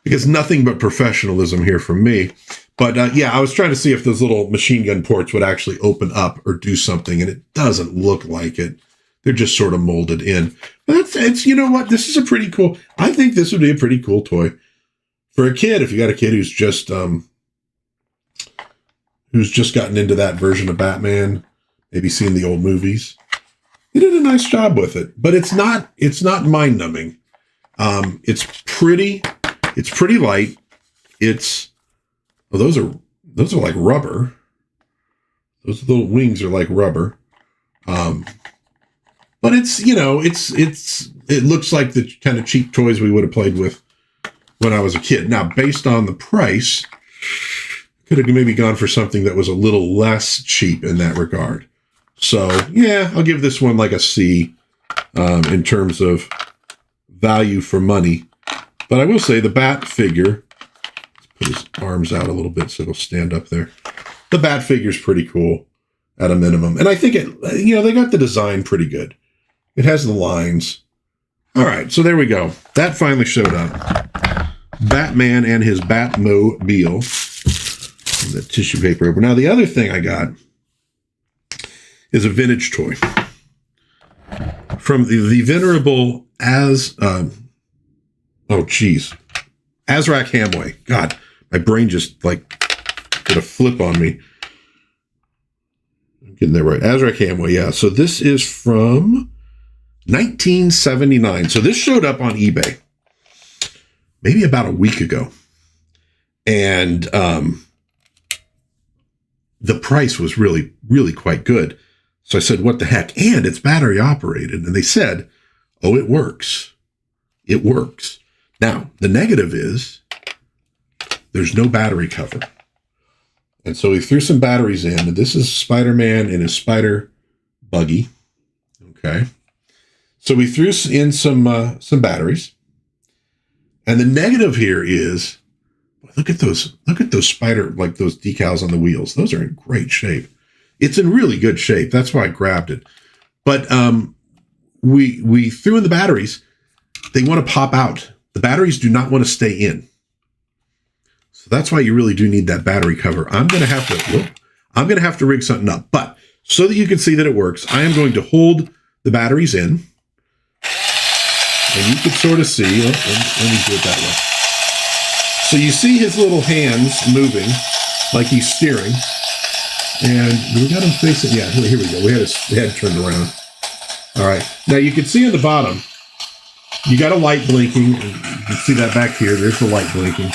Because nothing but professionalism here from me. But yeah, I was trying to see if those little machine gun ports would actually open up or do something, and it doesn't look like it. They're just sort of molded in. But it's, you know what? This is a pretty cool, I think this would be a pretty cool toy. For a kid, if you got a kid who's just gotten into that version of Batman, maybe seen the old movies, he did a nice job with it. But it's not mind-numbing. It's pretty light. Those are like rubber. Those little wings are like rubber. But it's, you know, it looks like the kind of cheap toys we would have played with when I was a kid. Now, based on the price, could have maybe gone for something that was a little less cheap in that regard. So, yeah, I'll give this one like a C in terms of value for money. But I will say the Bat figure, let's put his arms out a little bit so it'll stand up there. The Bat figure's pretty cool at a minimum. And I think they got the design pretty good. It has the lines. All right, so there we go. That finally showed up. Batman and his Batmobile. The tissue paper over. Now, the other thing I got is a vintage toy from the venerable Azrak Hamway. God, my brain just like did a flip on me. I'm getting that right. Azrak Hamway, yeah. So this is from 1979. So this showed up on eBay maybe about a week ago. And the price was really, really quite good. So I said, what the heck? And it's battery operated. And they said, oh, it works. It works. Now, the negative is there's no battery cover. And so we threw some batteries in. And this is Spider-Man in his spider buggy. Okay. So we threw in some batteries. And the negative here is, look at those spider, like those decals on the wheels. Those are in great shape. It's in really good shape. That's why I grabbed it. But we threw in the batteries. They want to pop out. The batteries do not want to stay in. So that's why you really do need that battery cover. I'm going to have to rig something up. But so that you can see that it works, I am going to hold the batteries in. And you can sort of see, let me do it that way. So you see his little hands moving like he's steering. And we got him facing, yeah, here we go. We had his head turned around. All right. Now you can see on the bottom, you got a light blinking. You can see that back here. There's the light blinking.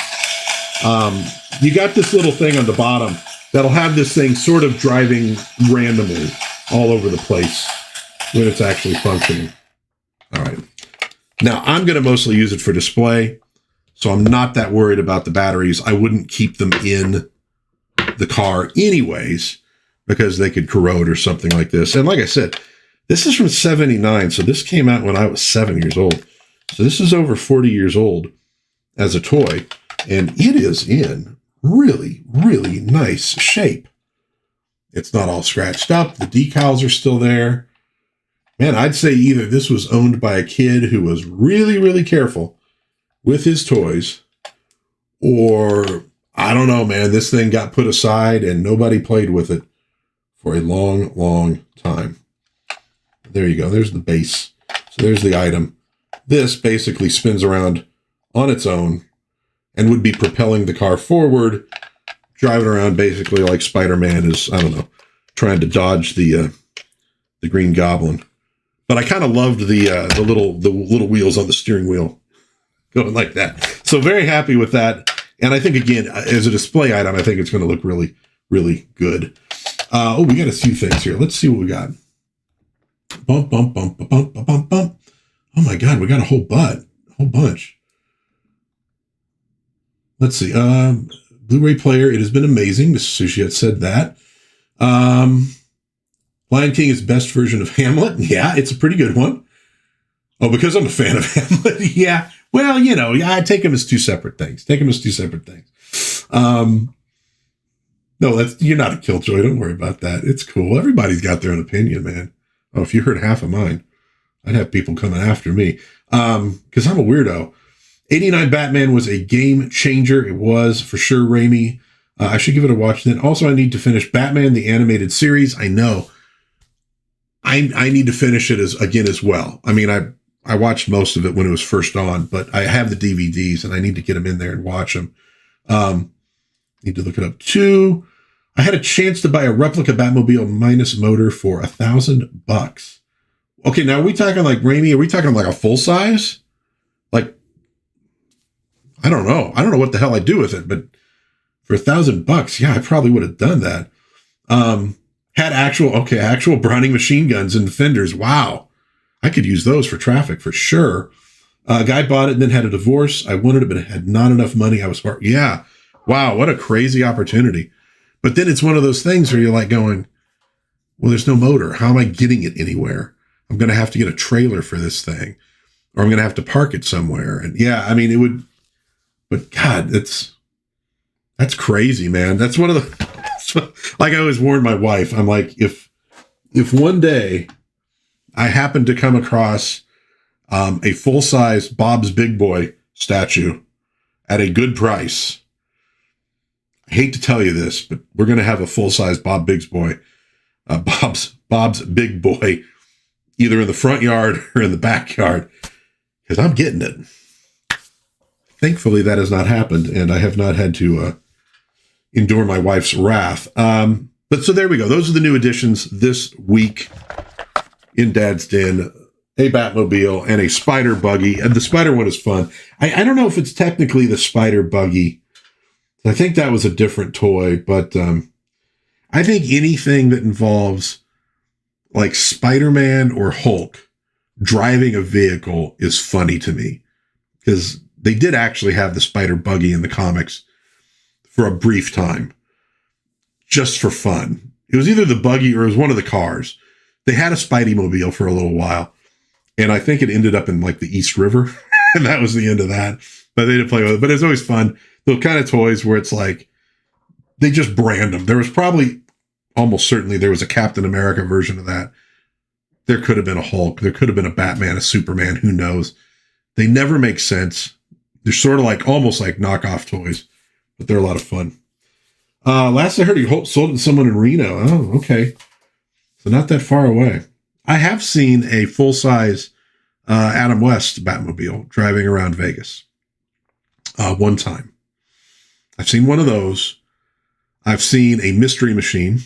You got this little thing on the bottom that'll have this thing sort of driving randomly all over the place when it's actually functioning. All right. Now, I'm going to mostly use it for display, so I'm not that worried about the batteries. I wouldn't keep them in the car anyways, because they could corrode or something like this. And like I said, this is from 79, so this came out when I was 7 years old. So this is over 40 years old as a toy, and it is in really, really nice shape. It's not all scratched up. The decals are still there. Man, I'd say either this was owned by a kid who was really, really careful with his toys, or I don't know, man, this thing got put aside and nobody played with it for a long, long time. There you go. There's the base. So there's the item. This basically spins around on its own and would be propelling the car forward, driving around basically like Spider-Man is, I don't know, trying to dodge the Green Goblin. But I kind of loved the little wheels on the steering wheel going like that. So very happy with that. And I think, again, as a display item, I think it's going to look really, really good. We got a few things here. Let's see what we got. Bump, bump, bump, bump, bump, bump, bump. Oh, my God, we got a whole bunch. Let's see. Blu-ray player, it has been amazing. Mrs. Sushi had said that. Lion King is best version of Hamlet. Yeah, it's a pretty good one. Oh, because I'm a fan of Hamlet. Yeah. Well, you know, I take them as two separate things. This No, you're not a killjoy. Don't worry about that. It's cool. Everybody's got their own opinion, man. Oh, if you heard half of mine, I'd have people coming after me. Because I'm a weirdo. 89 Batman was a game changer. It was, for sure, Raimi. I should give it a watch then. Also, I need to finish Batman, the animated series. I know. I need to finish it as well. I mean, I watched most of it when it was first on, but I have the DVDs and I need to get them in there and watch them. Need to look it up too. I had a chance to buy a replica Batmobile minus motor for $1,000. Okay, now are we talking like Raimi? Are we talking like a full size? Like, I don't know. I don't know what the hell I'd do with it, but for $1,000, yeah, I probably would have done that. Had actual Browning machine guns and fenders. Wow. I could use those for traffic for sure. A guy bought it and then had a divorce. I wanted it, but it had not enough money. I was smart. Yeah. Wow. What a crazy opportunity. But then it's one of those things where you're like going, well, there's no motor. How am I getting it anywhere? I'm going to have to get a trailer for this thing, or I'm going to have to park it somewhere. And yeah, I mean, it would, but God, that's crazy, man. That's one of the, like I always warned my wife, I'm like, if one day I happen to come across a full-size Bob's Big Boy statue at a good price, I hate to tell you this, but we're going to have a full-size Bob's Big Boy, either in the front yard or in the backyard, because I'm getting it. Thankfully, that has not happened, and I have not had to endure my wife's wrath. But so there we go. Those are the new additions this week in Dad's Den. A Batmobile and a Spider buggy. And the Spider one is fun. I don't know if it's technically the Spider buggy. I think that was a different toy, but I think anything that involves like Spider-Man or Hulk driving a vehicle is funny to me, because they did actually have the Spider buggy in the comics for a brief time, just for fun. It was either the buggy or it was one of the cars. They had a Spidey mobile for a little while, and I think it ended up in like the East River, and that was the end of that. But they didn't play with it. But it's always fun. Those kind of toys where it's like, they just brand them. There was probably, almost certainly, there was a Captain America version of that. There could have been a Hulk. There could have been a Batman, a Superman. Who knows? They never make sense. They're sort of like, almost like knockoff toys, but they're a lot of fun. Last I heard, he sold it to someone in Reno. Oh, okay. So not that far away. I have seen a full-size Adam West Batmobile driving around Vegas one time. I've seen one of those. I've seen a Mystery Machine.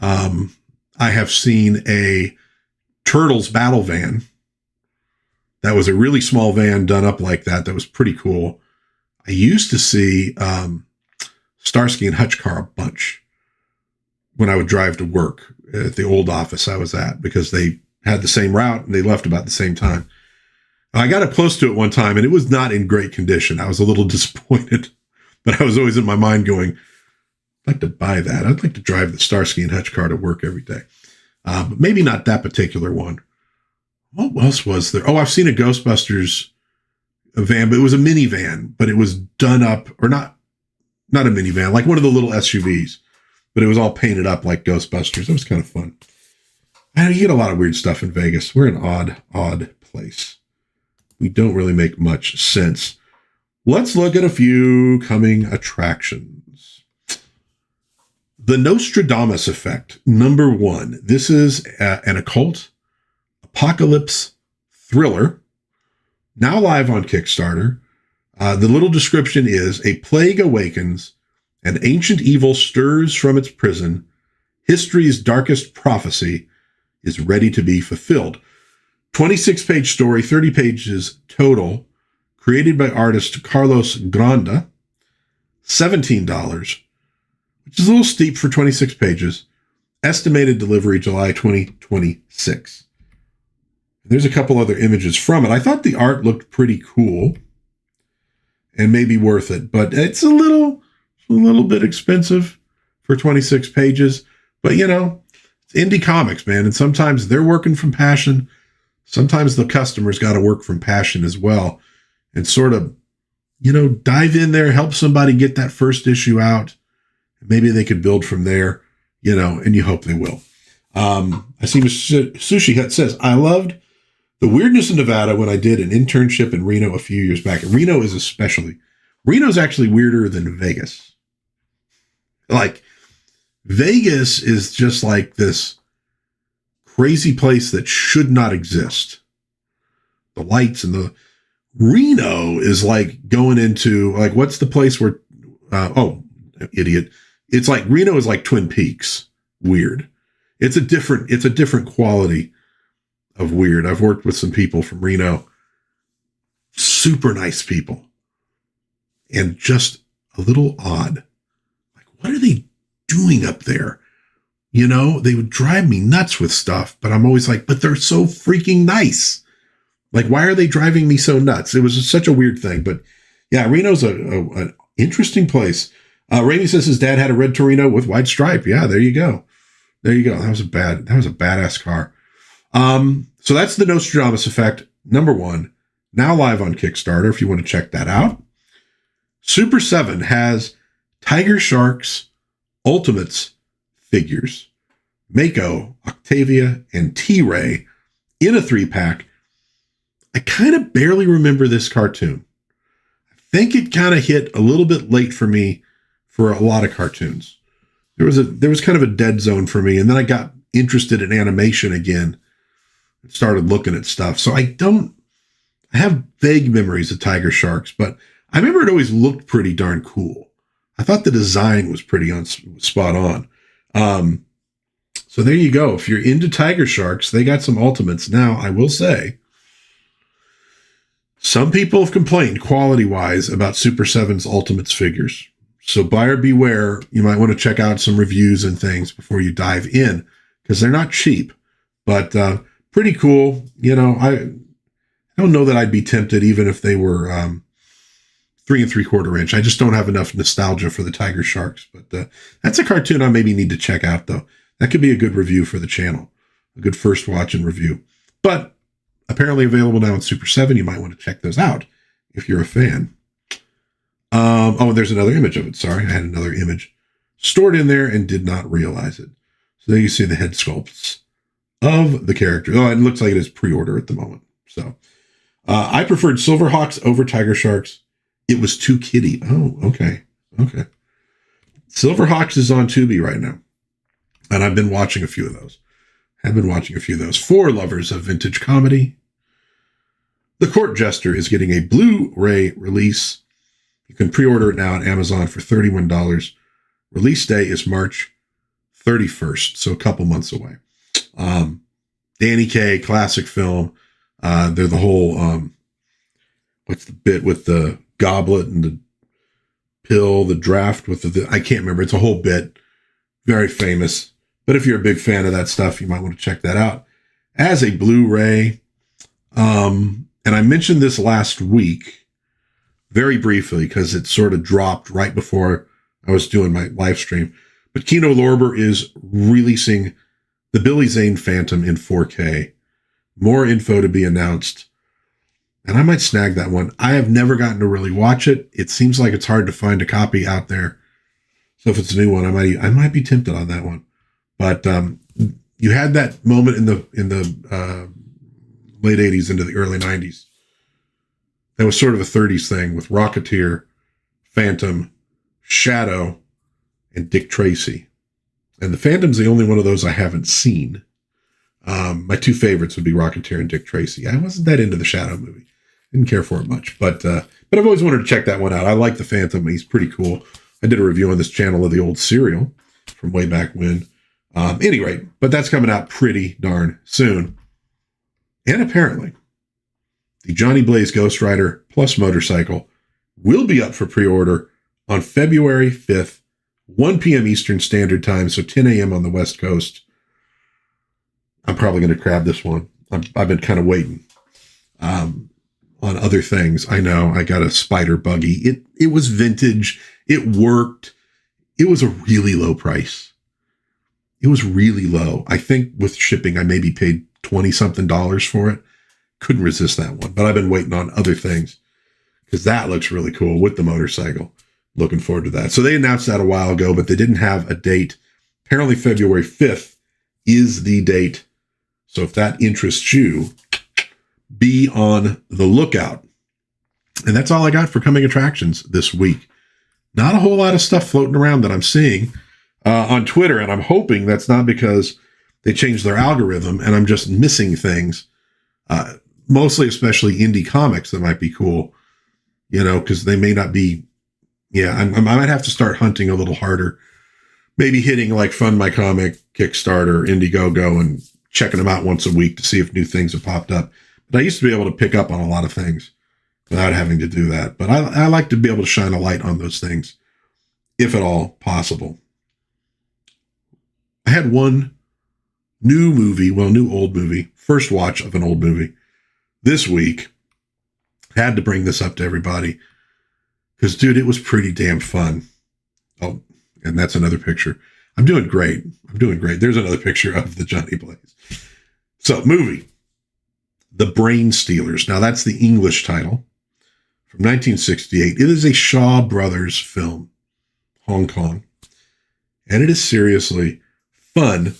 I have seen a Turtles battle van. That was a really small van done up like that. That was pretty cool. I used to see Starsky and Hutch car a bunch when I would drive to work at the old office I was at, because they had the same route and they left about the same time. I got up close to it one time and it was not in great condition. I was a little disappointed, but I was always in my mind going, I'd like to buy that. I'd like to drive the Starsky and Hutch car to work every day. But maybe not that particular one. What else was there? Oh, I've seen a Ghostbusters van, but it was a minivan, but it was done up, or not a minivan, like one of the little SUVs, but it was all painted up like Ghostbusters. It was kind of fun. I know you get a lot of weird stuff in Vegas. We're an odd place. We don't really make much sense. Let's look at a few coming attractions. The Nostradamus Effect, number 1. This is an occult apocalypse thriller, now live on Kickstarter. The little description is: a plague awakens, an ancient evil stirs from its prison, history's darkest prophecy is ready to be fulfilled. 26-page story, 30 pages total, created by artist Carlos Granda, $17, which is a little steep for 26 pages. Estimated delivery July 2026. There's a couple other images from it. I thought the art looked pretty cool and maybe worth it, but it's a little bit expensive for 26 pages. But, you know, it's indie comics, man, and sometimes they're working from passion. Sometimes the customer's got to work from passion as well, and sort of, you know, dive in there, help somebody get that first issue out, Maybe they could build from there, and you hope they will. I see Sushi Hut says, I loved the weirdness in Nevada when I did an internship in Reno a few years back. And Reno's actually weirder than Vegas. Like, Vegas is just like this crazy place that should not exist. The lights and Reno is like going into, like, what's the place where, idiot. It's like, Reno is like Twin Peaks. Weird. It's a different quality of weird. I've worked with some people from Reno, super nice people, and just a little odd. Like, what are they doing up there? They would drive me nuts with stuff, but I'm always like, but they're so freaking nice. Like, why are they driving me so nuts? It was just such a weird thing, but yeah, Reno's an interesting place. Rainey says his dad had a red Torino with white stripe. Yeah, there you go. That was a badass car. So that's the Nostradamus Effect, #1, now live on Kickstarter if you want to check that out. Super 7 has Tiger Sharks Ultimates figures, Mako, Octavia, and T-Ray in a 3-pack. I kind of barely remember this cartoon. I think it kind of hit a little bit late for me for a lot of cartoons. There was kind of a dead zone for me, and then I got interested in animation again and started looking at stuff. So I have vague memories of Tiger Sharks, but I remember it always looked pretty darn cool. I thought the design was pretty spot on. So there you go. If you're into Tiger Sharks, they got some Ultimates. Now, I will say, some people have complained quality-wise about Super 7's Ultimates figures. So buyer beware. You might want to check out some reviews and things before you dive in, because they're not cheap, but pretty cool. I don't know that I'd be tempted even if they were 3 3/4 inch. I just don't have enough nostalgia for the Tiger Sharks, but that's a cartoon I maybe need to check out, though. That could be a good review for the channel, a good first watch and review. But apparently available now in Super 7. You might want to check those out if you're a fan. There's another image of it. Sorry, I had another image stored in there and did not realize it. So there you see the head sculpts of the character. Oh, it looks like it is pre-order at the moment. So I preferred Silverhawks over Tiger Sharks. It was too kiddie. Oh, okay. Silverhawks is on Tubi right now, and I've been watching a few of those. For lovers of vintage comedy. The Court Jester is getting a Blu-ray release. You can pre-order it now on Amazon for $31. Release day is March 31st, so a couple months away. Danny Kaye, classic film. They're the whole, what's the bit with the goblet and the pill, the draft with the I can't remember. It's a whole bit. Very famous. But if you're a big fan of that stuff, you might want to check that out as a Blu-ray. And I mentioned this last week very briefly because it sort of dropped right before I was doing my live stream. But Kino Lorber is releasing the Billy Zane Phantom in 4K. More info to be announced. And I might snag that one. I have never gotten to really watch it. It seems like it's hard to find a copy out there. So if it's a new one, I might be tempted on that one. But you had that moment in the late 80s into the early 90s. That was sort of a 30s thing with Rocketeer, Phantom, Shadow, and Dick Tracy. And the Phantom's the only one of those I haven't seen. My two favorites would be Rocketeer and Dick Tracy. I wasn't that into the Shadow movie. Didn't care for it much. But I've always wanted to check that one out. I like the Phantom. He's pretty cool. I did a review on this channel of the old Serial from way back when. Any rate, but that's coming out pretty darn soon. And apparently, the Johnny Blaze Ghost Rider Plus motorcycle will be up for pre-order on February 5th, 1 p.m. Eastern Standard Time, so 10 a.m. on the West Coast. I'm probably going to grab this one. I've been kind of waiting on other things. I know I got a Spider buggy. It was vintage. It worked. It was a really low price. It was really low. I think with shipping, I maybe paid $20-something for it. Couldn't resist that one. But I've been waiting on other things because that looks really cool with the motorcycle. looking forward to that. So they announced that a while ago, but they didn't have a date. Apparently February 5th is the date. So if that interests you, be on the lookout. And that's all I got for coming attractions this week. Not a whole lot of stuff floating around that I'm seeing on Twitter, and I'm hoping that's not because they changed their algorithm and I'm just missing things, mostly especially indie comics that might be cool, because they may not be. Yeah, I might have to start hunting a little harder, maybe hitting like Fund My Comic, Kickstarter, Indiegogo, and checking them out once a week to see if new things have popped up. But I used to be able to pick up on a lot of things without having to do that. But I like to be able to shine a light on those things, if at all possible. I had one new old movie, first watch of an old movie this week. Had to bring this up to everybody because, dude, it was pretty damn fun. Oh, and that's another picture. I'm doing great. There's another picture of the Johnny Blaze. So, movie, The Brain Stealers. Now, that's the English title from 1968. It is a Shaw Brothers film, Hong Kong. And it is seriously fun.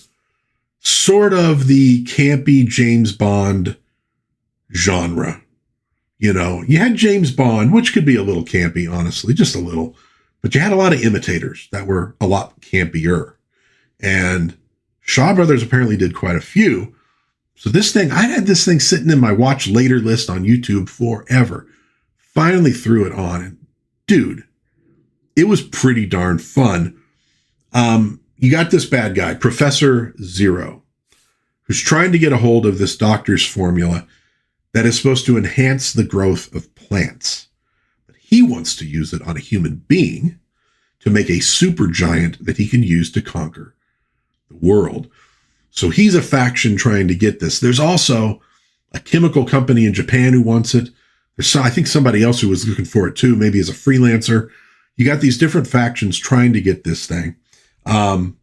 Sort of the campy James Bond genre. You had James Bond, which could be a little campy, honestly, just a little. But you had a lot of imitators that were a lot campier. And Shaw Brothers apparently did quite a few. So I had this thing sitting in my watch later list on YouTube forever. Finally threw it on. And dude, it was pretty darn fun. You got this bad guy, Professor Zero, who's trying to get a hold of this doctor's formula that is supposed to enhance the growth of plants. But he wants to use it on a human being to make a super giant that he can use to conquer the world. So he's a faction trying to get this. There's also a chemical company in Japan who wants it. There's, I think, somebody else who was looking for it too, maybe as a freelancer. You got these different factions trying to get this thing. And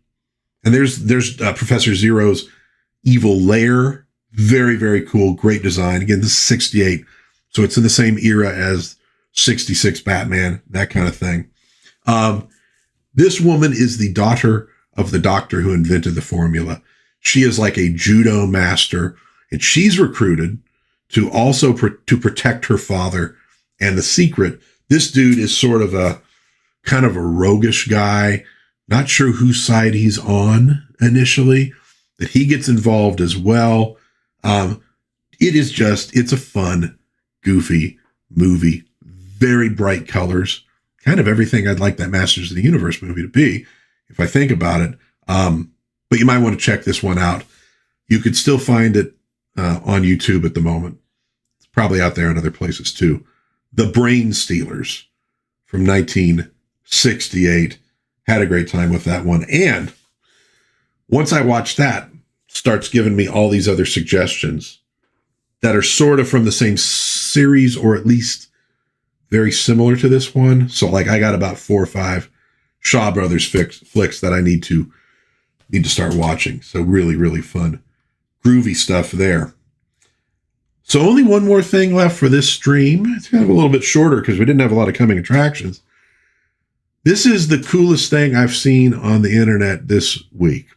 there's Professor Zero's evil lair. Very, very cool. Great design. Again, this is 68. So it's in the same era as 66 Batman, that kind of thing. This woman is the daughter of the doctor who invented the formula. She is like a judo master, and she's recruited to also to protect her father. And the secret, this dude is sort of a kind of a roguish guy, not sure whose side he's on initially, that he gets involved as well. It's a fun, goofy movie, very bright colors, kind of everything I'd like that Masters of the Universe movie to be, if I think about it. But you might want to check this one out. You could still find it on YouTube at the moment. It's probably out there in other places too. The Brain Stealers from 1968. Had a great time with that one. And once I watched that, starts giving me all these other suggestions that are sort of from the same series, or at least very similar to this one. So like I got about 4 or 5 Shaw Brothers flicks that I need to start watching. So really, really fun, groovy stuff there. So only one more thing left for this stream. It's kind of a little bit shorter because we didn't have a lot of coming attractions. This is the coolest thing I've seen on the internet this week.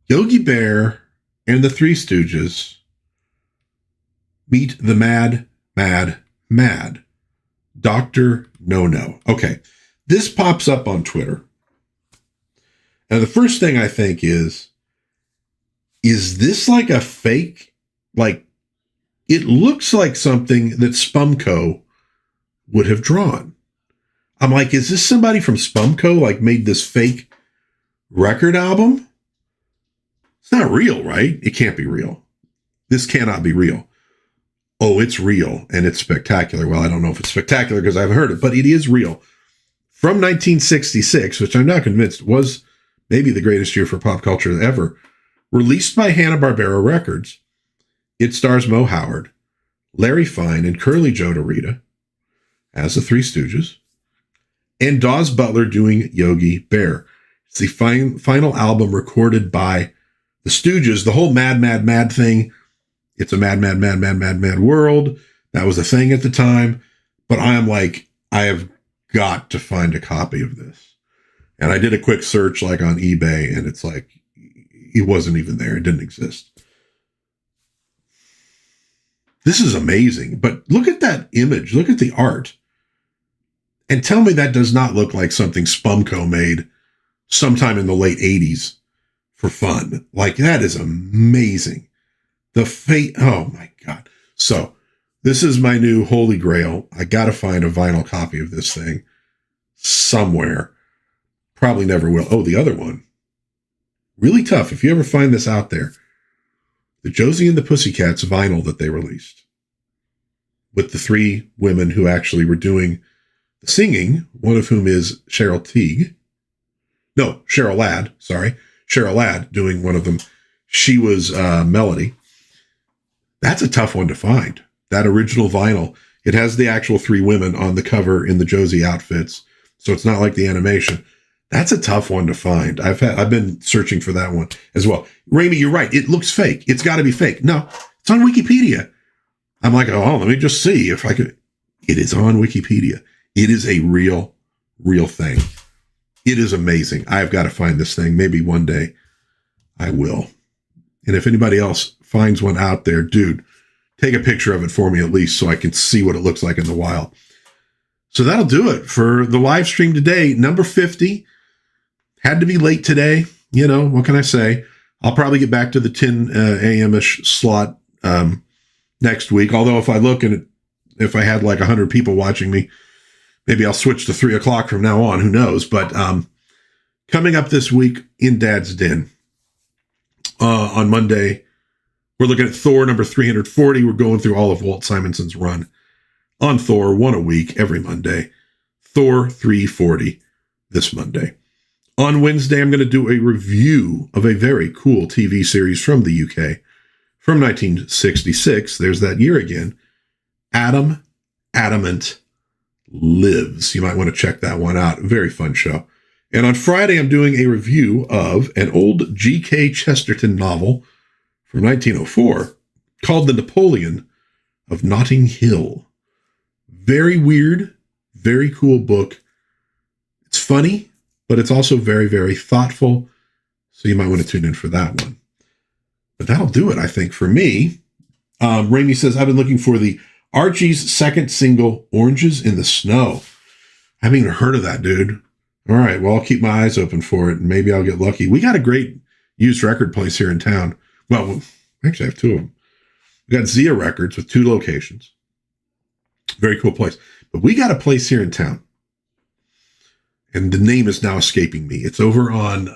Yogi Bear and the Three Stooges meet the mad Dr. No-No. Okay, this pops up on Twitter. And the first thing I think is this like a fake? Like, it looks like something that Spumco would have drawn. I'm like, is this somebody from Spumco like made this fake record album? It's not real, right? It can't be real. This cannot be real. Oh, it's real and it's spectacular. Well, I don't know if it's spectacular because I haven't heard it, but it is real. From 1966, which I'm not convinced was maybe the greatest year for pop culture ever. Released by Hanna-Barbera Records. It stars Mo Howard, Larry Fine, and Curly Joe DeRita as the Three Stooges, and Dawes Butler doing Yogi Bear. It's the final album recorded by the Stooges. The whole mad thing. It's a mad world. That was a thing at the time. But I am like, I have got to find a copy of this. And I did a quick search like on eBay, and it's like, it wasn't even there. It didn't exist. This is amazing. But look at that image. Look at the art. And tell me that does not look like something Spumco made sometime in the late 80s for fun. Like, that is amazing. The fate. Oh my God. So this is my new holy grail. I got to find a vinyl copy of this thing somewhere. Probably never will. Oh, the other one. Really tough. If you ever find this out there, the Josie and the Pussycats vinyl that they released with the three women who actually were doing the singing, one of whom is Cheryl Ladd. Sorry. Cheryl Ladd doing one of them. She was Melody. That's a tough one to find. That original vinyl. It has the actual three women on the cover in the Josie outfits. So it's not like the animation. That's a tough one to find. I've been searching for that one as well. Raimi, you're right. It looks fake. It's got to be fake. No, it's on Wikipedia. I'm like, oh, let me just see if I could. It is on Wikipedia. It is a real thing. It is amazing. I've got to find this thing. Maybe one day I will. And if anybody else finds one out there, dude, take a picture of it for me at least so I can see what it looks like in the wild. So that'll do it for the live stream today. Number 50. Had to be late today. You know, what can I say? I'll probably get back to the 10 a.m.-ish slot next week. Although if I look and if I had like 100 people watching me, maybe I'll switch to 3 o'clock from now on. Who knows? But coming up this week in Dad's Den on Monday, we're looking at Thor number 340. We're going through all of Walt Simonson's run on Thor, one a week, every Monday. Thor 340 this Monday. On Wednesday, I'm going to do a review of a very cool TV series from the UK from 1966. There's that year again. Adamant Lives. You might want to check that one out. Very fun show. And on Friday, I'm doing a review of an old G.K. Chesterton novel from 1904 called The Napoleon of Notting Hill. Very weird, very cool book. It's funny, but it's also very, very thoughtful. So you might want to tune in for that one. But that'll do it, I think, for me. Raimi says, I've been looking for the Archie's second single, Oranges in the Snow. I haven't even heard of that, dude. All right, well, I'll keep my eyes open for it, and maybe I'll get lucky. We got a great used record place here in town. Well, actually, I have two of them. We got Zia Records with 2 locations. Very cool place. But we got a place here in town. And the name is now escaping me. It's over on,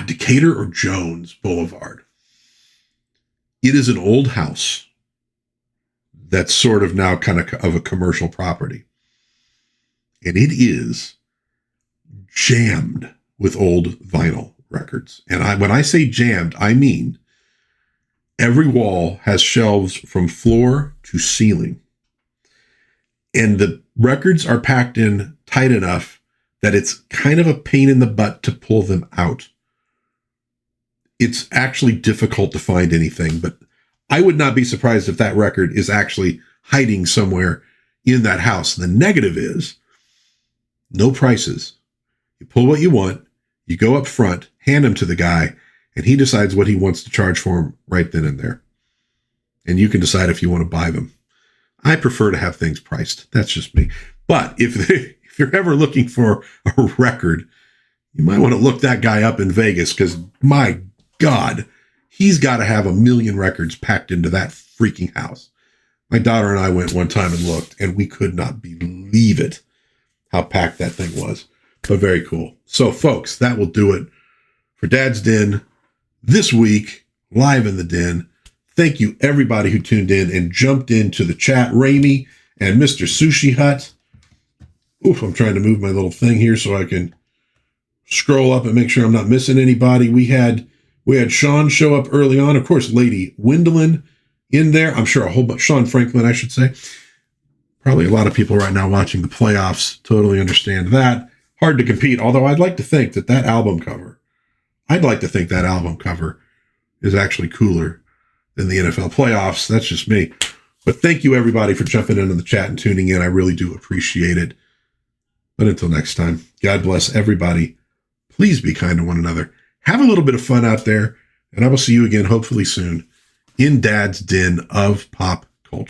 Decatur or Jones Boulevard. It is an old house that's sort of now kind of a commercial property. And it is jammed with old vinyl records. And when I say jammed, I mean every wall has shelves from floor to ceiling. And the records are packed in tight enough that it's kind of a pain in the butt to pull them out. It's actually difficult to find anything, but I would not be surprised if that record is actually hiding somewhere in that house. The negative is no prices. You pull what you want, you go up front, hand them to the guy, and he decides what he wants to charge for them right then and there. And you can decide if you want to buy them. I prefer to have things priced. That's just me. But if you're ever looking for a record, you might want to look that guy up in Vegas because, my God, he's got to have 1 million records packed into that freaking house. My daughter and I went one time and looked, and we could not believe it, how packed that thing was. But very cool. So, folks, that will do it for Dad's Den this week, live in the den. Thank you, everybody who tuned in and jumped into the chat. Raimi and Mr. Sushi Hut. Oof, I'm trying to move my little thing here so I can scroll up and make sure I'm not missing anybody. We had Sean show up early on. Of course, Lady Wendolyn in there. I'm sure a whole bunch. Sean Franklin, I should say. Probably a lot of people right now watching the playoffs totally understand that. Hard to compete, although I'd like to think that album cover is actually cooler than the NFL playoffs. That's just me. But thank you, everybody, for jumping into the chat and tuning in. I really do appreciate it. But until next time, God bless everybody. Please be kind to one another. Have a little bit of fun out there. And I will see you again, hopefully soon, in Dad's Den of Pop